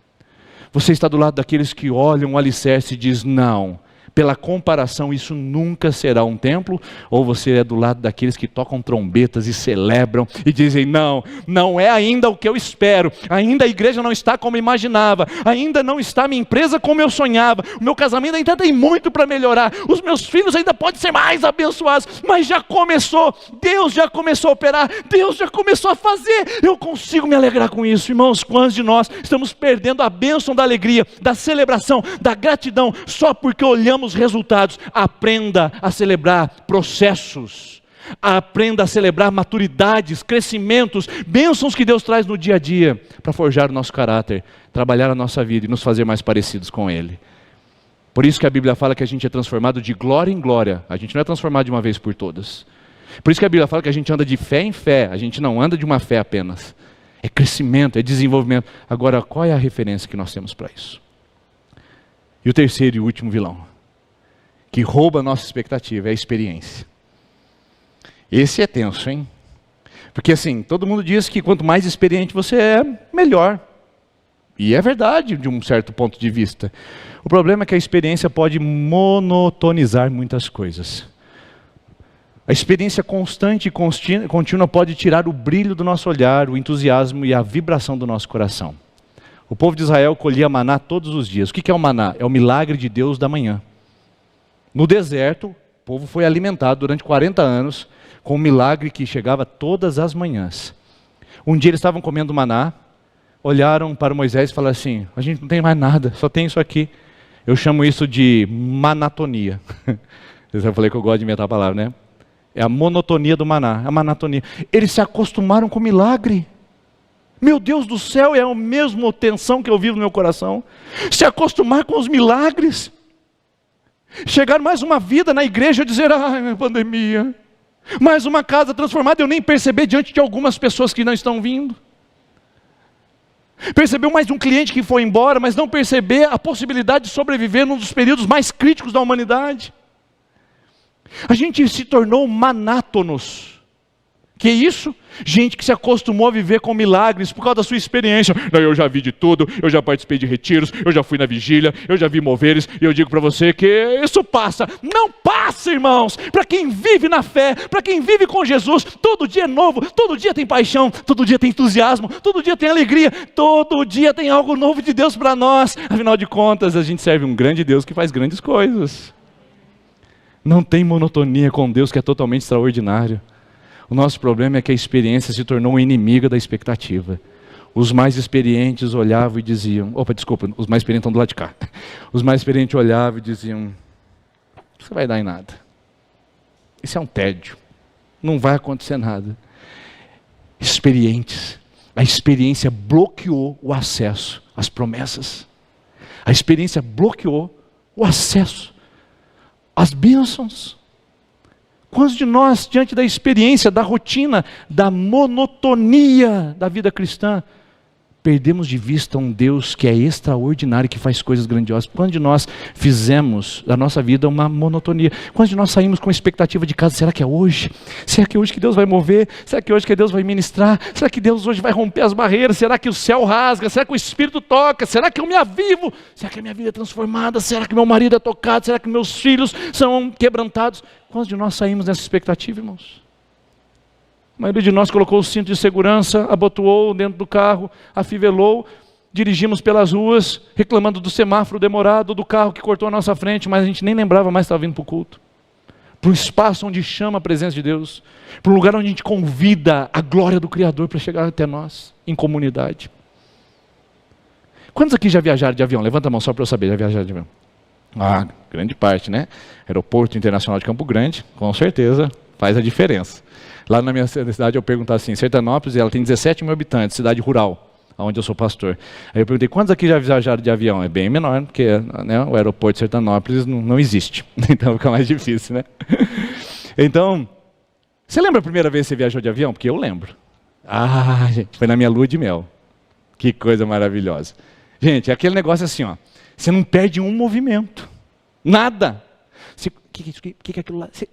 Você está do lado daqueles que olham o alicerce e dizem, não, pela comparação isso nunca será um templo? Ou você é do lado daqueles que tocam trombetas e celebram e dizem, não é ainda o que eu espero, ainda a igreja não está como eu imaginava, ainda não está minha empresa como eu sonhava, o meu casamento ainda tem muito para melhorar, os meus filhos ainda podem ser mais abençoados, mas já começou, Deus já começou a operar, Deus já começou a fazer, eu consigo me alegrar com isso. Irmãos, quantos de nós estamos perdendo a bênção da alegria, da celebração, da gratidão, só porque olhamos os resultados? Aprenda a celebrar processos, aprenda a celebrar maturidades, crescimentos, bênçãos que Deus traz no dia a dia, para forjar o nosso caráter, trabalhar a nossa vida e nos fazer mais parecidos com Ele. Por isso que a Bíblia fala que a gente é transformado de glória em glória, a gente não é transformado de uma vez por todas. Por isso que a Bíblia fala que a gente anda de fé em fé, a gente não anda de uma fé apenas, é crescimento, é desenvolvimento. Agora, qual é a referência que nós temos para isso? E o terceiro e último vilão, que rouba a nossa expectativa, é a experiência. Esse é tenso, hein? Porque assim, todo mundo diz que quanto mais experiente você é, melhor. E é verdade, de um certo ponto de vista. O problema é que a experiência pode monotonizar muitas coisas. A experiência constante e contínua pode tirar o brilho do nosso olhar, o entusiasmo e a vibração do nosso coração. O povo de Israel colhia maná todos os dias. O que é o maná? É o milagre de Deus da manhã. No deserto, o povo foi alimentado durante 40 anos com um milagre que chegava todas as manhãs. Um dia eles estavam comendo maná, olharam para Moisés e falaram assim: a gente não tem mais nada, só tem isso aqui. Eu chamo isso de manatonia. Eu falei que eu gosto de inventar a palavra, né? É a monotonia do maná, a manatonia. Eles se acostumaram com o milagre. Meu Deus do céu, é a mesma tensão que eu vivo no meu coração. Se acostumar com os milagres. Chegar mais uma vida na igreja e dizer: ai, pandemia. Mais uma casa transformada, eu nem perceber diante de algumas pessoas que não estão vindo. Percebeu mais um cliente que foi embora, mas não perceber a possibilidade de sobreviver num dos períodos mais críticos da humanidade. A gente se tornou manátonos. Que isso? Gente que se acostumou a viver com milagres por causa da sua experiência. Não, eu já vi de tudo, eu já participei de retiros, eu já fui na vigília, eu já vi moveres, e eu digo para você que isso passa. Não passa, irmãos! Para quem vive na fé, para quem vive com Jesus, todo dia é novo, todo dia tem paixão, todo dia tem entusiasmo, todo dia tem alegria, todo dia tem algo novo de Deus para nós. Afinal de contas, a gente serve um grande Deus que faz grandes coisas. Não tem monotonia com Deus que é totalmente extraordinário. O nosso problema é que a experiência se tornou inimiga da expectativa. Os mais experientes olhavam e diziam... os mais experientes estão do lado de cá. Os mais experientes olhavam e diziam: isso vai dar em nada. Isso é um tédio. Não vai acontecer nada. Experientes. A experiência bloqueou o acesso às promessas. A experiência bloqueou o acesso às bênçãos. Quantos de nós, diante da experiência, da rotina, da monotonia da vida cristã, perdemos de vista um Deus que é extraordinário, que faz coisas grandiosas? Quantos de nós fizemos da nossa vida uma monotonia? Quantos de nós saímos com expectativa de casa? Será que é hoje? Será que é hoje que Deus vai mover? Será que é hoje que Deus vai ministrar? Será que Deus hoje vai romper as barreiras? Será que o céu rasga? Será que o Espírito toca? Será que eu me avivo? Será que a minha vida é transformada? Será que meu marido é tocado? Será que meus filhos são quebrantados? Quantos de nós saímos nessa expectativa, irmãos? A maioria de nós colocou o cinto de segurança, abotoou dentro do carro, afivelou, dirigimos pelas ruas, reclamando do semáforo demorado, do carro que cortou a nossa frente, mas a gente nem lembrava mais que estava vindo para o culto. Para um espaço onde chama a presença de Deus, para um lugar onde a gente convida a glória do Criador para chegar até nós, em comunidade. Quantos aqui já viajaram de avião? Levanta a mão só para eu saber, já viajaram de avião? Ah, grande parte, né? Aeroporto Internacional de Campo Grande, com certeza, faz a diferença. Lá na minha cidade eu perguntava assim, Sertanópolis, ela tem 17 mil habitantes, cidade rural, onde eu sou pastor. Aí eu perguntei, quantos aqui já viajaram de avião? É bem menor, porque né, o aeroporto de Sertanópolis não existe, então fica mais difícil, né? Então, você lembra a primeira vez que você viajou de avião? Porque eu lembro. Ah, gente, foi na minha lua de mel. Que coisa maravilhosa. Gente, é aquele negócio assim, ó, você não perde um movimento, nada. O que é aquilo lá? Você,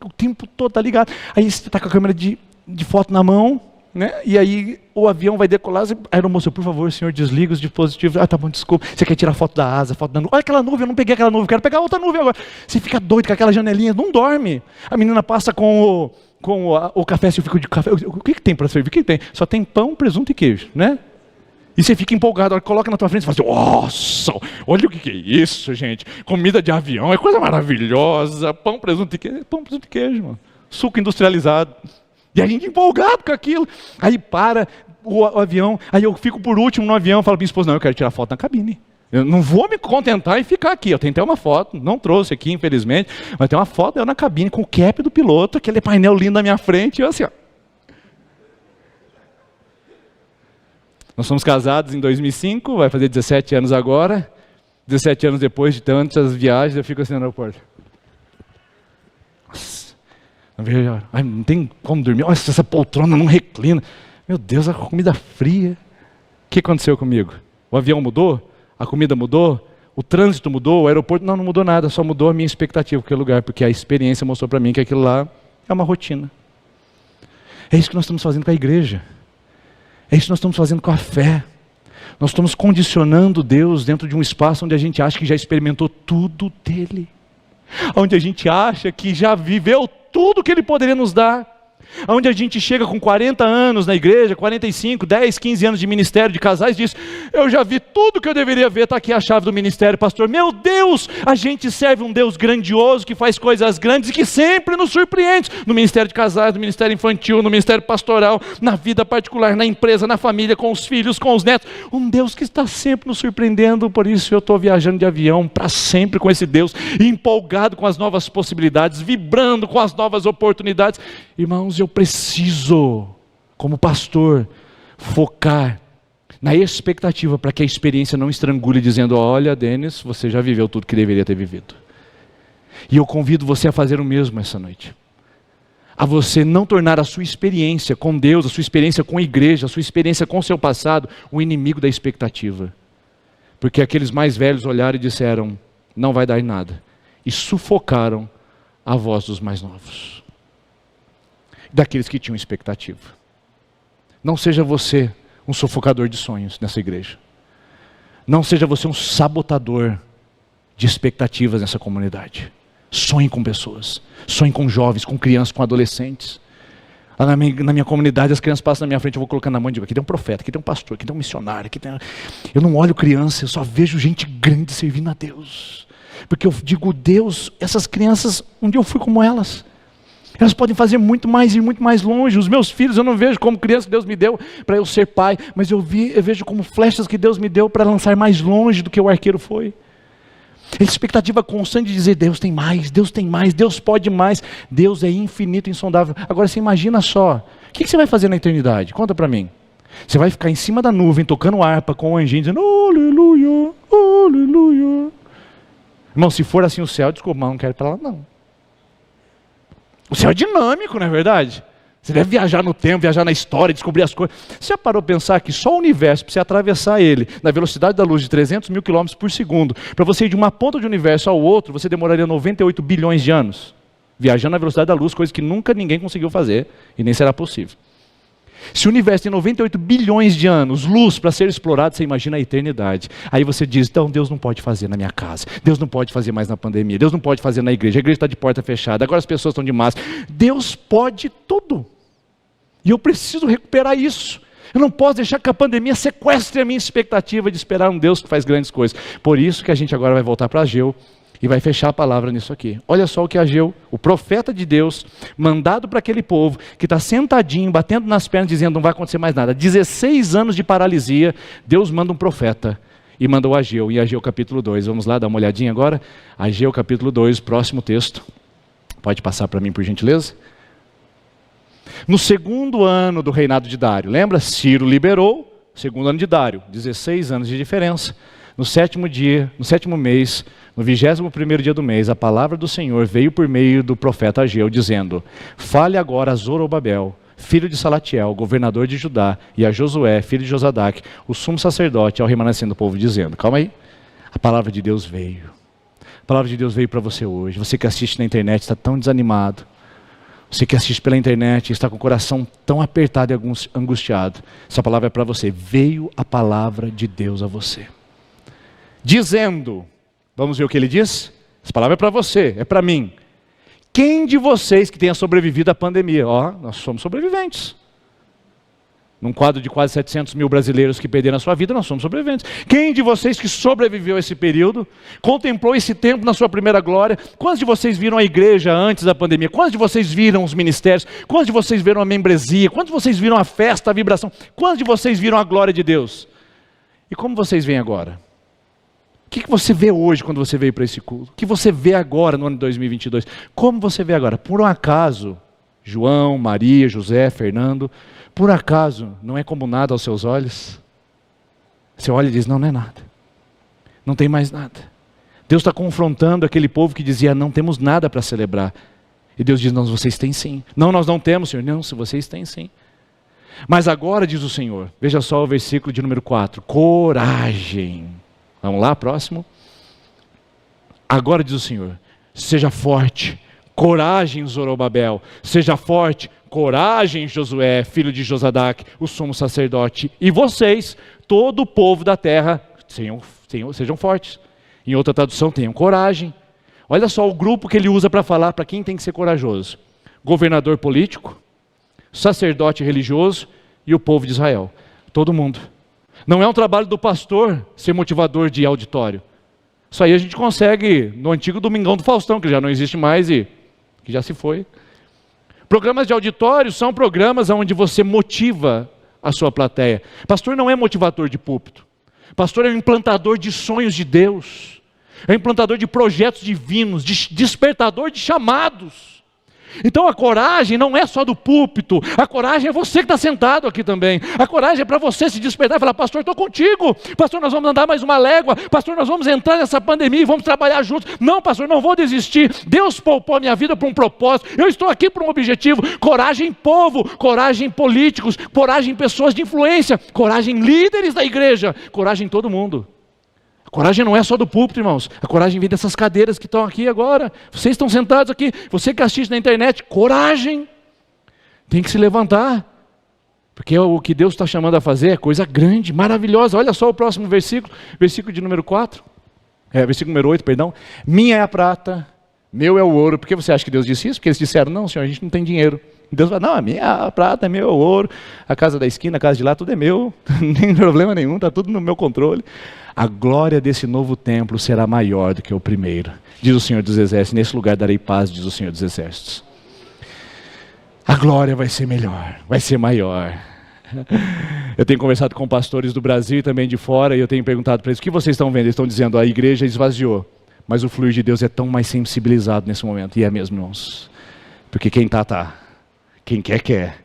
o tempo todo está ligado. Aí você está com a câmera de foto na mão, né? E aí o avião vai decolar. A aeromoça, por favor, senhor, desliga os dispositivos. Ah, tá bom, desculpa. Você quer tirar foto da asa, foto da nuvem? Olha aquela nuvem, eu não peguei aquela nuvem, quero pegar outra nuvem agora. Você fica doido com aquela janelinha, não dorme. A menina passa com o café, se eu fico de café. O que tem para servir? O que tem? Só tem pão, presunto e queijo, né? E você fica empolgado, a hora que coloca na tua frente, você fala assim, nossa, olha o que é isso, gente. Comida de avião, é coisa maravilhosa. Pão, presunto e queijo, mano. Suco industrializado. E a gente empolgado com aquilo. Aí para o avião, aí eu fico por último no avião, falo para minha esposa, não, eu quero tirar foto na cabine. Eu não vou me contentar em ficar aqui. Eu tenho até uma foto, não trouxe aqui, infelizmente, mas tem uma foto eu na cabine com o cap do piloto, aquele painel lindo na minha frente, e eu assim, ó. Nós somos casados em 2005, vai fazer 17 anos agora. 17 anos depois de tantas viagens, eu fico assim no aeroporto. Nossa, não tem como dormir. Olha, essa poltrona não reclina. Meu Deus, a comida fria. O que aconteceu comigo? O avião mudou? A comida mudou? O trânsito mudou? O aeroporto? Não mudou nada, só mudou a minha expectativa para aquele lugar, porque a experiência mostrou para mim que aquilo lá é uma rotina. É isso que nós estamos fazendo com a igreja. É isso que nós estamos fazendo com a fé. Nós estamos condicionando Deus dentro de um espaço onde a gente acha que já experimentou tudo dele. Onde a gente acha que já viveu tudo que Ele poderia nos dar. onde a gente chega com 40 anos na igreja, 45, 10, 15 anos de ministério de casais, diz: eu já vi tudo que eu deveria ver, está aqui a chave do ministério, pastor. Meu Deus, a gente serve um Deus grandioso, que faz coisas grandes e que sempre nos surpreende, no ministério de casais, no ministério infantil, no ministério pastoral, na vida particular, na empresa, na família, com os filhos, com os netos, um Deus que está sempre nos surpreendendo. Por isso eu estou viajando de avião para sempre com esse Deus, empolgado com as novas possibilidades, vibrando com as novas oportunidades. Irmãos, eu preciso, como pastor, focar na expectativa para que a experiência não estrangule, dizendo: olha, Denis, você já viveu tudo que deveria ter vivido. E eu convido você a fazer o mesmo essa noite. A você não tornar a sua experiência com Deus, a sua experiência com a igreja, a sua experiência com o seu passado, o inimigo da expectativa. Porque aqueles mais velhos olharam e disseram: não vai dar em nada. E sufocaram a voz dos mais novos, daqueles que tinham expectativa. Não seja você um sufocador de sonhos nessa igreja. Não seja você um sabotador de expectativas nessa comunidade. Sonhe com pessoas, sonhe com jovens, com crianças, com adolescentes. Lá na minha comunidade, as crianças passam na minha frente, eu vou colocando na mão e digo: aqui tem um profeta, aqui tem um pastor, aqui tem um missionário, aqui tem... Eu não olho criança, eu só vejo gente grande servindo a Deus. Porque eu digo: Deus, essas crianças, um dia eu fui como elas. Elas podem fazer muito mais, ir muito mais longe. Os meus filhos eu não vejo como criança que Deus me deu para eu ser pai, mas eu vejo como flechas que Deus me deu para lançar mais longe do que o arqueiro foi. A expectativa constante de dizer: Deus tem mais, Deus tem mais, Deus pode mais. Deus é infinito, insondável. Agora você imagina só, o que você vai fazer na eternidade? Conta para mim. Você vai ficar em cima da nuvem, tocando harpa com o anjinho, dizendo: aleluia, aleluia. Irmão, se for assim o céu, desculpa, mas não quero ir para lá não. O céu é dinâmico, não é verdade? Você deve viajar no tempo, viajar na história, descobrir as coisas. Você já parou a pensar que só o universo, para você atravessar ele, na velocidade da luz de 300 mil quilômetros por segundo, para você ir de uma ponta do universo ao outro, você demoraria 98 bilhões de anos? Viajando na velocidade da luz, coisa que nunca ninguém conseguiu fazer, e nem será possível. Se o universo tem 98 bilhões de anos, luz para ser explorado, você imagina a eternidade. Aí você diz: então Deus não pode fazer na minha casa, Deus não pode fazer mais na pandemia, Deus não pode fazer na igreja, a igreja está de porta fechada, agora as pessoas estão de máscara. Deus pode tudo. E eu preciso recuperar isso. Eu não posso deixar que a pandemia sequestre a minha expectativa de esperar um Deus que faz grandes coisas. Por isso que a gente agora vai voltar para Ageu e vai fechar a palavra nisso aqui. Olha só o que Ageu, o profeta de Deus, mandado para aquele povo, que está sentadinho, batendo nas pernas, dizendo: não vai acontecer mais nada. 16 anos de paralisia, Deus manda um profeta e mandou Ageu, em Ageu capítulo 2. Vamos lá dar uma olhadinha agora? Ageu capítulo 2, próximo texto. Pode passar para mim, por gentileza? No segundo ano do reinado de Dário, lembra? Ciro liberou, segundo ano de Dário, 16 anos de diferença. No sétimo mês, no 21º dia do mês, a palavra do Senhor veio por meio do profeta Ageu, dizendo: fale agora a Zorobabel, filho de Salatiel, governador de Judá, e a Josué, filho de Josadaque, o sumo sacerdote, ao remanescente do povo, dizendo... Calma aí. A palavra de Deus veio. A palavra de Deus veio para você hoje. Você que assiste na internet está tão desanimado. Você que assiste pela internet está com o coração tão apertado e angustiado. Essa palavra é para você. Veio a palavra de Deus a você. Dizendo, vamos ver o que ele diz? Essa palavra é para você, é para mim. Quem de vocês que tenha sobrevivido à pandemia? Nós somos sobreviventes. Num quadro de quase 700 mil brasileiros que perderam a sua vida, nós somos sobreviventes. Quem de vocês que sobreviveu a esse período, contemplou esse tempo na sua primeira glória? Quantos de vocês viram a igreja antes da pandemia? Quantos de vocês viram os ministérios? Quantos de vocês viram a membresia? Quantos de vocês viram a festa, a vibração? Quantos de vocês viram a glória de Deus? E como vocês veem agora? O que você vê hoje quando você veio para esse culto? O que você vê agora no ano de 2022? Como você vê agora? Por um acaso, João, Maria, José, Fernando, por acaso não é como nada aos seus olhos? Você olha e diz: não, não é nada. Não tem mais nada. Deus está confrontando aquele povo que dizia: não temos nada para celebrar. E Deus diz: não, vocês têm sim. Não, nós não temos, Senhor. Não, vocês têm sim. Mas agora, diz o Senhor, veja só o versículo de número 4. Coragem. Vamos lá, próximo. Agora diz o Senhor: seja forte, coragem, Zorobabel, seja forte, coragem, Josué, filho de Josadaque, o sumo sacerdote, e vocês, todo o povo da terra, sejam fortes. Em outra tradução, tenham coragem. Olha só o grupo que ele usa para falar para quem tem que ser corajoso: governador político, sacerdote religioso e o povo de Israel. Todo mundo. Não é um trabalho do pastor ser motivador de auditório. Isso aí a gente consegue no antigo Domingão do Faustão, que já não existe mais e que já se foi. Programas de auditório são programas onde você motiva a sua plateia. Pastor não é motivador de púlpito. Pastor é um implantador de sonhos de Deus. É um implantador de projetos divinos, despertador de chamados. Então a coragem não é só do púlpito, a coragem é você que está sentado aqui também. A coragem é para você se despertar e falar: pastor, estou contigo. Pastor, nós vamos andar mais uma légua. Pastor, nós vamos entrar nessa pandemia e vamos trabalhar juntos. Não, pastor, não vou desistir. Deus poupou a minha vida para um propósito. Eu estou aqui para um objetivo. Coragem povo, coragem políticos, coragem pessoas de influência, coragem líderes da igreja, coragem todo mundo. A coragem não é só do púlpito, irmãos. A coragem vem dessas cadeiras que estão aqui agora. Vocês estão sentados aqui. Você que assiste na internet, coragem. Tem que se levantar. Porque o que Deus está chamando a fazer é coisa grande, maravilhosa. Olha só o próximo versículo. Versículo de número 4. Versículo número 8, perdão. Minha é a prata, meu é o ouro. Por que você acha que Deus disse isso? Porque eles disseram: não, Senhor, a gente não tem dinheiro. Deus fala: não, a minha é a prata, meu é o ouro. A casa da esquina, a casa de lá, tudo é meu. Não tem problema nenhum, está tudo no meu controle. A glória desse novo templo será maior do que o primeiro, diz o Senhor dos Exércitos. Nesse lugar darei paz, diz o Senhor dos Exércitos. A glória vai ser melhor, vai ser maior. Eu tenho conversado com pastores do Brasil e também de fora, e eu tenho perguntado para eles: o que vocês estão vendo? Eles estão dizendo: a igreja esvaziou, mas o fluir de Deus é tão mais sensibilizado nesse momento. E é mesmo, irmãos. Porque quem está. Quem quer.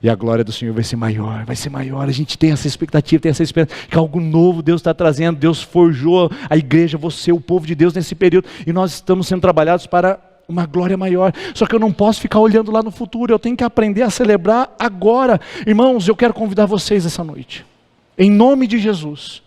E a glória do Senhor vai ser maior, vai ser maior. A gente tem essa expectativa, tem essa esperança que algo novo Deus está trazendo. Deus forjou a igreja, você, o povo de Deus nesse período, e nós estamos sendo trabalhados para uma glória maior. Só que eu não posso ficar olhando lá no futuro, eu tenho que aprender a celebrar agora. Irmãos, eu quero convidar vocês essa noite, em nome de Jesus,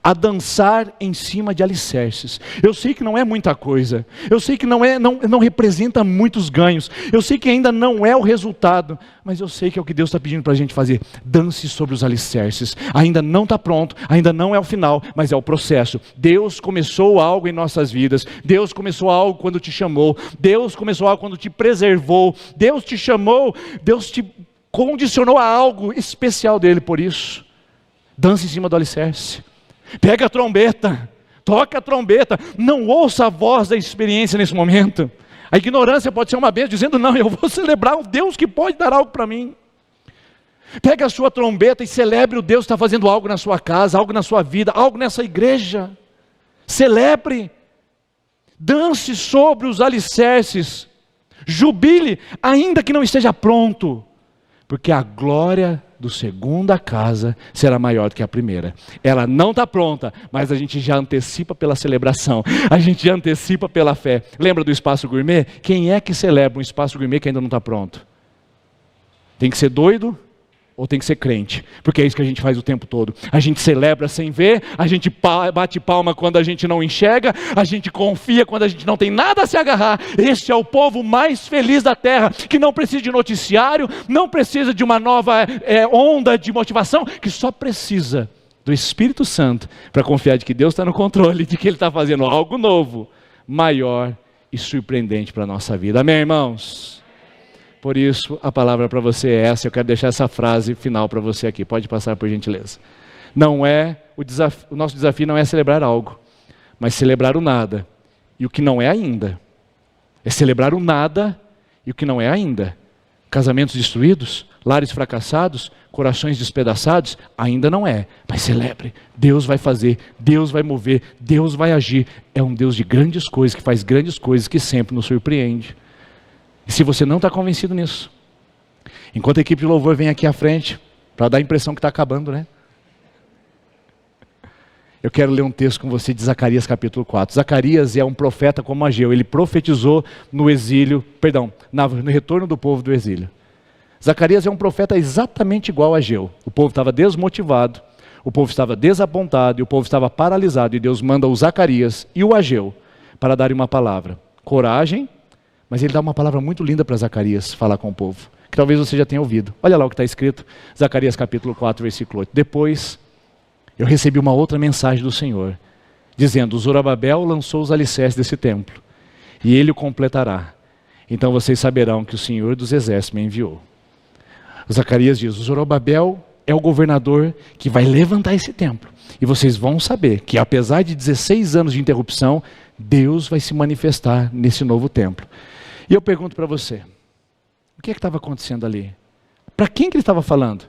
a dançar em cima de alicerces. Eu sei que não é muita coisa, eu sei que não representa muitos ganhos, eu sei que ainda não é o resultado, mas eu sei que é o que Deus está pedindo para a gente fazer. Dance sobre os alicerces. Ainda não está pronto, ainda não é o final, mas é o processo. Deus começou algo em nossas vidas, Deus começou algo quando te chamou, Deus começou algo quando te preservou, Deus te chamou, Deus te condicionou a algo especial dele. Por isso, dance em cima do alicerce. Pega a trombeta, toca a trombeta, não ouça a voz da experiência nesse momento. A ignorância pode ser uma bênção, dizendo: não, eu vou celebrar um Deus que pode dar algo para mim. Pega a sua trombeta e celebre o Deus que está fazendo algo na sua casa, algo na sua vida, algo nessa igreja. Celebre, dance sobre os alicerces, jubile, ainda que não esteja pronto, porque a glória do segunda casa será maior do que a primeira. Ela não está pronta, mas a gente já antecipa pela celebração, a gente já antecipa pela fé. Lembra do espaço gourmet? Quem é que celebra um espaço gourmet que ainda não está pronto? Tem que ser doido ou tem que ser crente? Porque é isso que a gente faz o tempo todo. A gente celebra sem ver, a gente bate palma quando a gente não enxerga, a gente confia quando a gente não tem nada a se agarrar. Este é o povo mais feliz da terra, que não precisa de noticiário, não precisa de uma nova onda de motivação, que só precisa do Espírito Santo para confiar de que Deus está no controle, de que Ele está fazendo algo novo, maior e surpreendente para a nossa vida. Amém, irmãos? Por isso, a palavra para você é essa. Eu quero deixar essa frase final para você aqui. Pode passar, por gentileza. O nosso desafio não é celebrar algo, mas celebrar o nada e o que não é ainda. É celebrar o nada e o que não é ainda. Casamentos destruídos, lares fracassados, corações despedaçados, ainda não é. Mas celebre. Deus vai fazer, Deus vai mover, Deus vai agir. É um Deus de grandes coisas, que faz grandes coisas, que sempre nos surpreende. E se você não está convencido nisso, enquanto a equipe de louvor vem aqui à frente, para dar a impressão que está acabando, né? Eu quero ler um texto com você de Zacarias capítulo 4. Zacarias é um profeta como Ageu. Ele profetizou no exílio, no retorno do povo do exílio. Zacarias é um profeta exatamente igual a Ageu. O povo estava desmotivado, o povo estava desapontado e o povo estava paralisado. E Deus manda o Zacarias e o Ageu para darem uma palavra. Coragem. Mas ele dá uma palavra muito linda para Zacarias falar com o povo, que talvez você já tenha ouvido. Olha lá o que está escrito, Zacarias capítulo 4, versículo 8. Depois, eu recebi uma outra mensagem do Senhor, dizendo: Zorobabel lançou os alicerces desse templo, e ele o completará. Então vocês saberão que o Senhor dos Exércitos me enviou. Zacarias diz: o Zorobabel é o governador que vai levantar esse templo. E vocês vão saber que apesar de 16 anos de interrupção, Deus vai se manifestar nesse novo templo. E eu pergunto para você, o que estava acontecendo ali? Para quem que ele estava falando?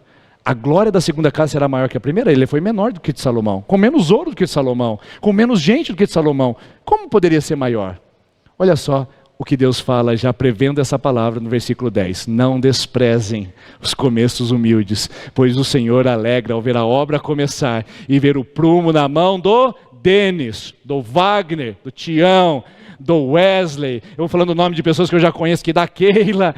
A glória da segunda casa será maior que a primeira? Ele foi menor do que de Salomão, com menos ouro do que de Salomão, com menos gente do que de Salomão. Como poderia ser maior? Olha só o que Deus fala, já prevendo essa palavra no versículo 10. Não desprezem os começos humildes, pois o Senhor alegra ao ver a obra começar e ver o prumo na mão do Denis, do Wagner, do Tião, do Wesley. Eu vou falando o nome de pessoas que eu já conheço, que da Keila.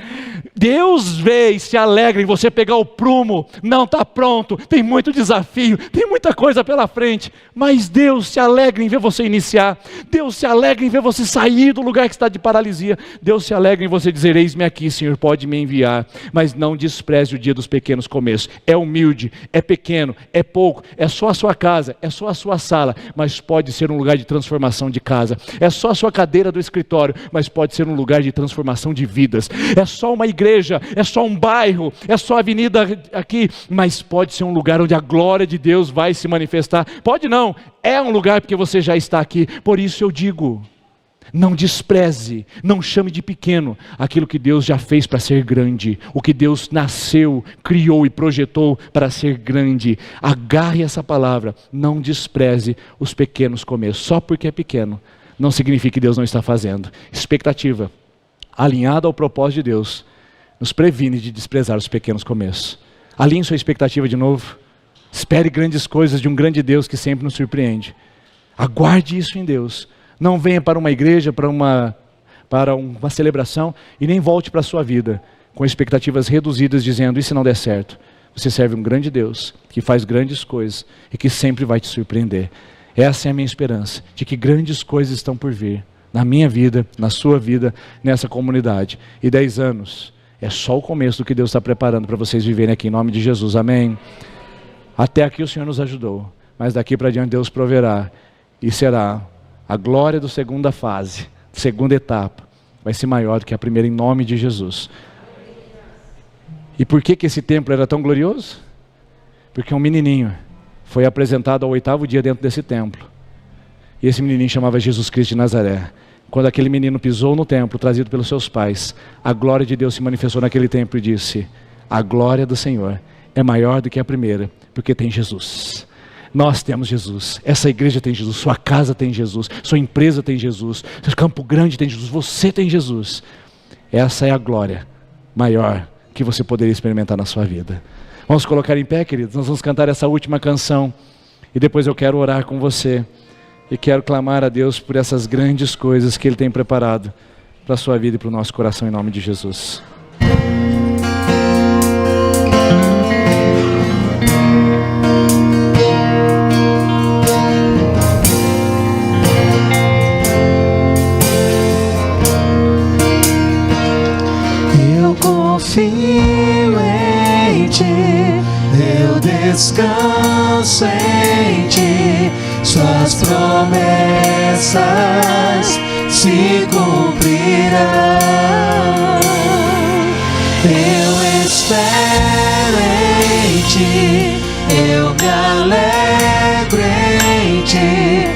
Deus vê e se alegra em você pegar o prumo. Não está pronto, tem muito desafio, tem muita coisa pela frente, mas Deus se alegra em ver você iniciar. Deus se alegra em ver você sair do lugar que está de paralisia. Deus se alegra em você dizer: eis-me aqui, Senhor, pode me enviar. Mas não despreze o dia dos pequenos começos. É humilde, é pequeno, é pouco, é só a sua casa, é só a sua sala, mas pode ser um lugar de transformação de casa. É só a sua cadeira do escritório, mas pode ser um lugar de transformação de vidas. É só uma igreja, é só um bairro, é só a avenida aqui, mas pode ser um lugar onde a glória de Deus vai se manifestar. Pode não, é um lugar porque você já está aqui. Por isso eu digo, não despreze, não chame de pequeno aquilo que Deus já fez para ser grande, o que Deus nasceu, criou e projetou para ser grande. Agarre essa palavra, não despreze os pequenos começos. Só porque é pequeno não significa que Deus não está fazendo. Expectativa alinhada ao propósito de Deus nos previne de desprezar os pequenos começos. Alinhe sua expectativa de novo. Espere grandes coisas de um grande Deus que sempre nos surpreende. Aguarde isso em Deus. Não venha para uma igreja, para uma celebração e nem volte para a sua vida com expectativas reduzidas dizendo: e se não der certo? Você serve um grande Deus que faz grandes coisas e que sempre vai te surpreender. Essa é a minha esperança, de que grandes coisas estão por vir, na minha vida, na sua vida, nessa comunidade. E 10 anos é só o começo do que Deus está preparando para vocês viverem aqui, em nome de Jesus, amém? Até aqui o Senhor nos ajudou, mas daqui para diante Deus proverá, e será a glória da segunda fase, segunda etapa, vai ser maior do que a primeira, em nome de Jesus. E por que esse templo era tão glorioso? Porque um menininho foi apresentado ao 8º dia dentro desse templo. E esse menininho chamava Jesus Cristo de Nazaré. Quando aquele menino pisou no templo, trazido pelos seus pais, a glória de Deus se manifestou naquele templo e disse: a glória do Senhor é maior do que a primeira, porque tem Jesus. Nós temos Jesus, essa igreja tem Jesus, sua casa tem Jesus, sua empresa tem Jesus, seu Campo Grande tem Jesus, você tem Jesus. Essa é a glória maior que você poderia experimentar na sua vida. Vamos colocar em pé, queridos? Nós vamos cantar essa última canção e depois eu quero orar com você e quero clamar a Deus por essas grandes coisas que Ele tem preparado para a sua vida e para o nosso coração, em nome de Jesus. Eu confio em Ti, eu descanso em Ti, Suas promessas se cumprirão. Eu espero em Ti, eu me alegro em Ti,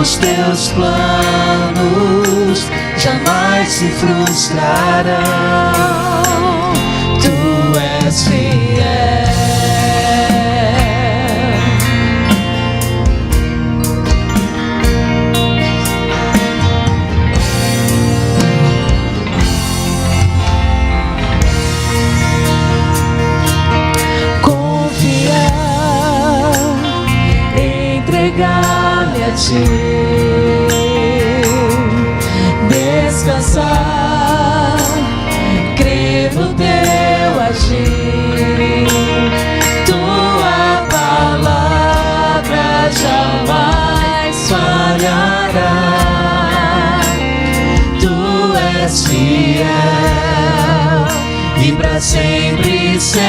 os Teus planos jamais se frustrarão. Tu és fiel. Entregar-me a Ti, descansar, crer no Teu agir. Tua palavra jamais falhará. Tu és fiel e para sempre serás,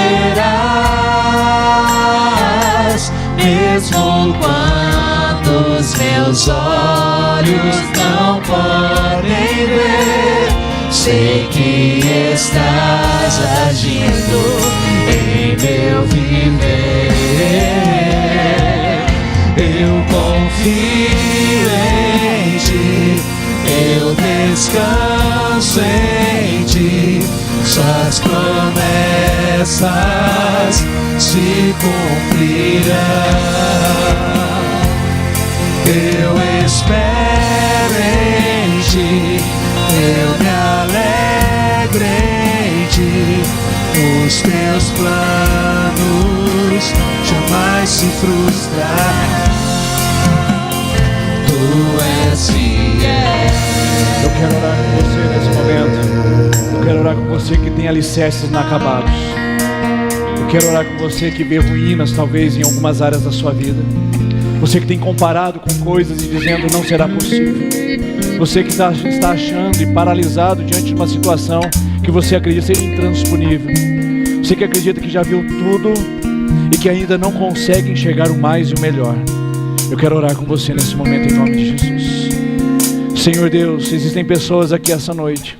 mesmo quando os meus olhos não podem ver. Sei que estás agindo confio em Ti, eu descanso em Ti, Suas promessas se cumprirão. Eu espero em Ti, eu me alegro em Ti, os Teus planos jamais se frustram. Tu és fiel. Eu quero orar com você nesse momento. Eu quero orar com você que tem alicerces inacabados. Eu quero orar com você que vê ruínas talvez em algumas áreas da sua vida. Você que tem comparado com coisas e dizendo não será possível. Você que está achando e paralisado diante de uma situação que você acredita ser intransponível. Você que acredita que já viu tudo e que ainda não consegue enxergar o mais e o melhor. Eu quero orar com você nesse momento em nome de Jesus. Senhor Deus, existem pessoas aqui essa noite,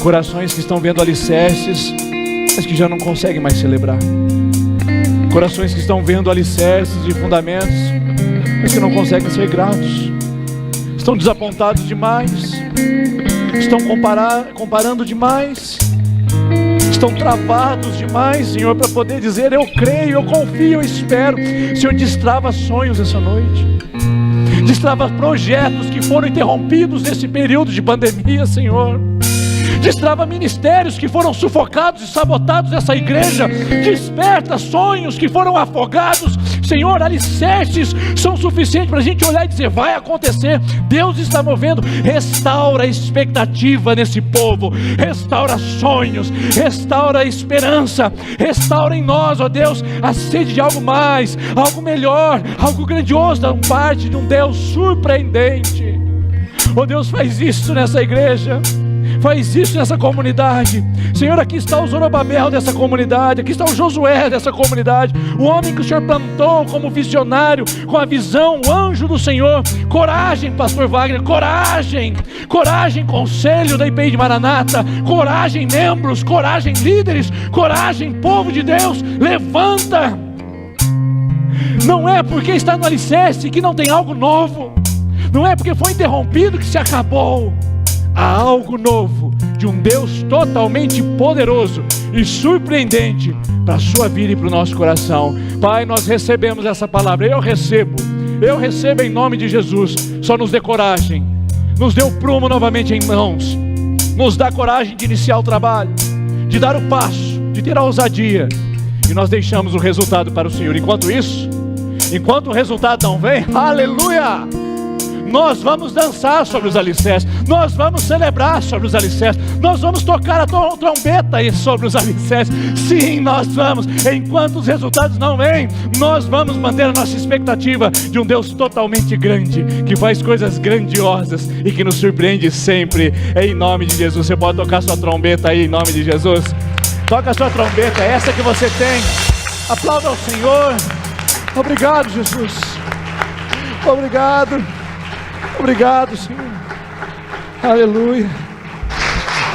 corações que estão vendo alicerces, mas que já não conseguem mais celebrar. Corações que estão vendo alicerces e fundamentos, mas que não conseguem ser gratos. Estão desapontados demais, estão comparando demais, estão travados demais, Senhor, para poder dizer eu creio, eu confio, eu espero. Senhor, destrava sonhos essa noite, destrava projetos que foram interrompidos nesse período de pandemia, Senhor. Destrava ministérios que foram sufocados e sabotados nessa igreja. Desperta sonhos que foram afogados. Senhor, alicerces são suficientes para a gente olhar e dizer vai acontecer. Deus está movendo. Restaura a expectativa nesse povo, restaura sonhos, restaura a esperança, restaura em nós, ó Deus, a sede de algo mais, algo melhor, algo grandioso, da parte de um Deus surpreendente. Ó Deus, faz isso nessa igreja, faz isso nessa comunidade. Senhor, aqui está o Zorobabel dessa comunidade, aqui está o Josué dessa comunidade, o homem que o Senhor plantou como visionário, com a visão, o anjo do Senhor. Coragem, pastor Wagner, coragem, coragem, conselho da IPI de Maranata, coragem, membros, coragem, líderes, coragem, povo de Deus, levanta. Não é porque está no alicerce que não tem algo novo, não é porque foi interrompido que se acabou. Há algo novo de um Deus totalmente poderoso e surpreendente para a sua vida e para o nosso coração. Pai, nós recebemos essa palavra. Eu recebo em nome de Jesus. Só nos dê coragem, nos dê o prumo novamente em mãos, nos dá coragem de iniciar o trabalho, de dar o passo, de ter a ousadia, e nós deixamos o resultado para o Senhor. Enquanto isso, enquanto o resultado não vem, aleluia, nós vamos dançar sobre os alicerces, nós vamos celebrar sobre os alicerces, nós vamos tocar a trombeta aí sobre os alicerces. Sim, nós vamos. Enquanto os resultados não vêm, nós vamos manter a nossa expectativa de um Deus totalmente grande, que faz coisas grandiosas e que nos surpreende sempre, em nome de Jesus. Você pode tocar sua trombeta aí em nome de Jesus. Toca a sua trombeta, é essa que você tem. Aplauda ao Senhor. Obrigado, Jesus. Obrigado. Obrigado, Senhor. Aleluia.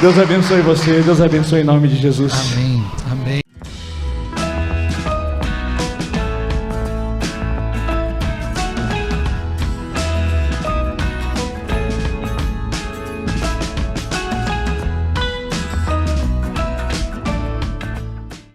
Deus abençoe você. Deus abençoe em nome de Jesus. Amém. Amém.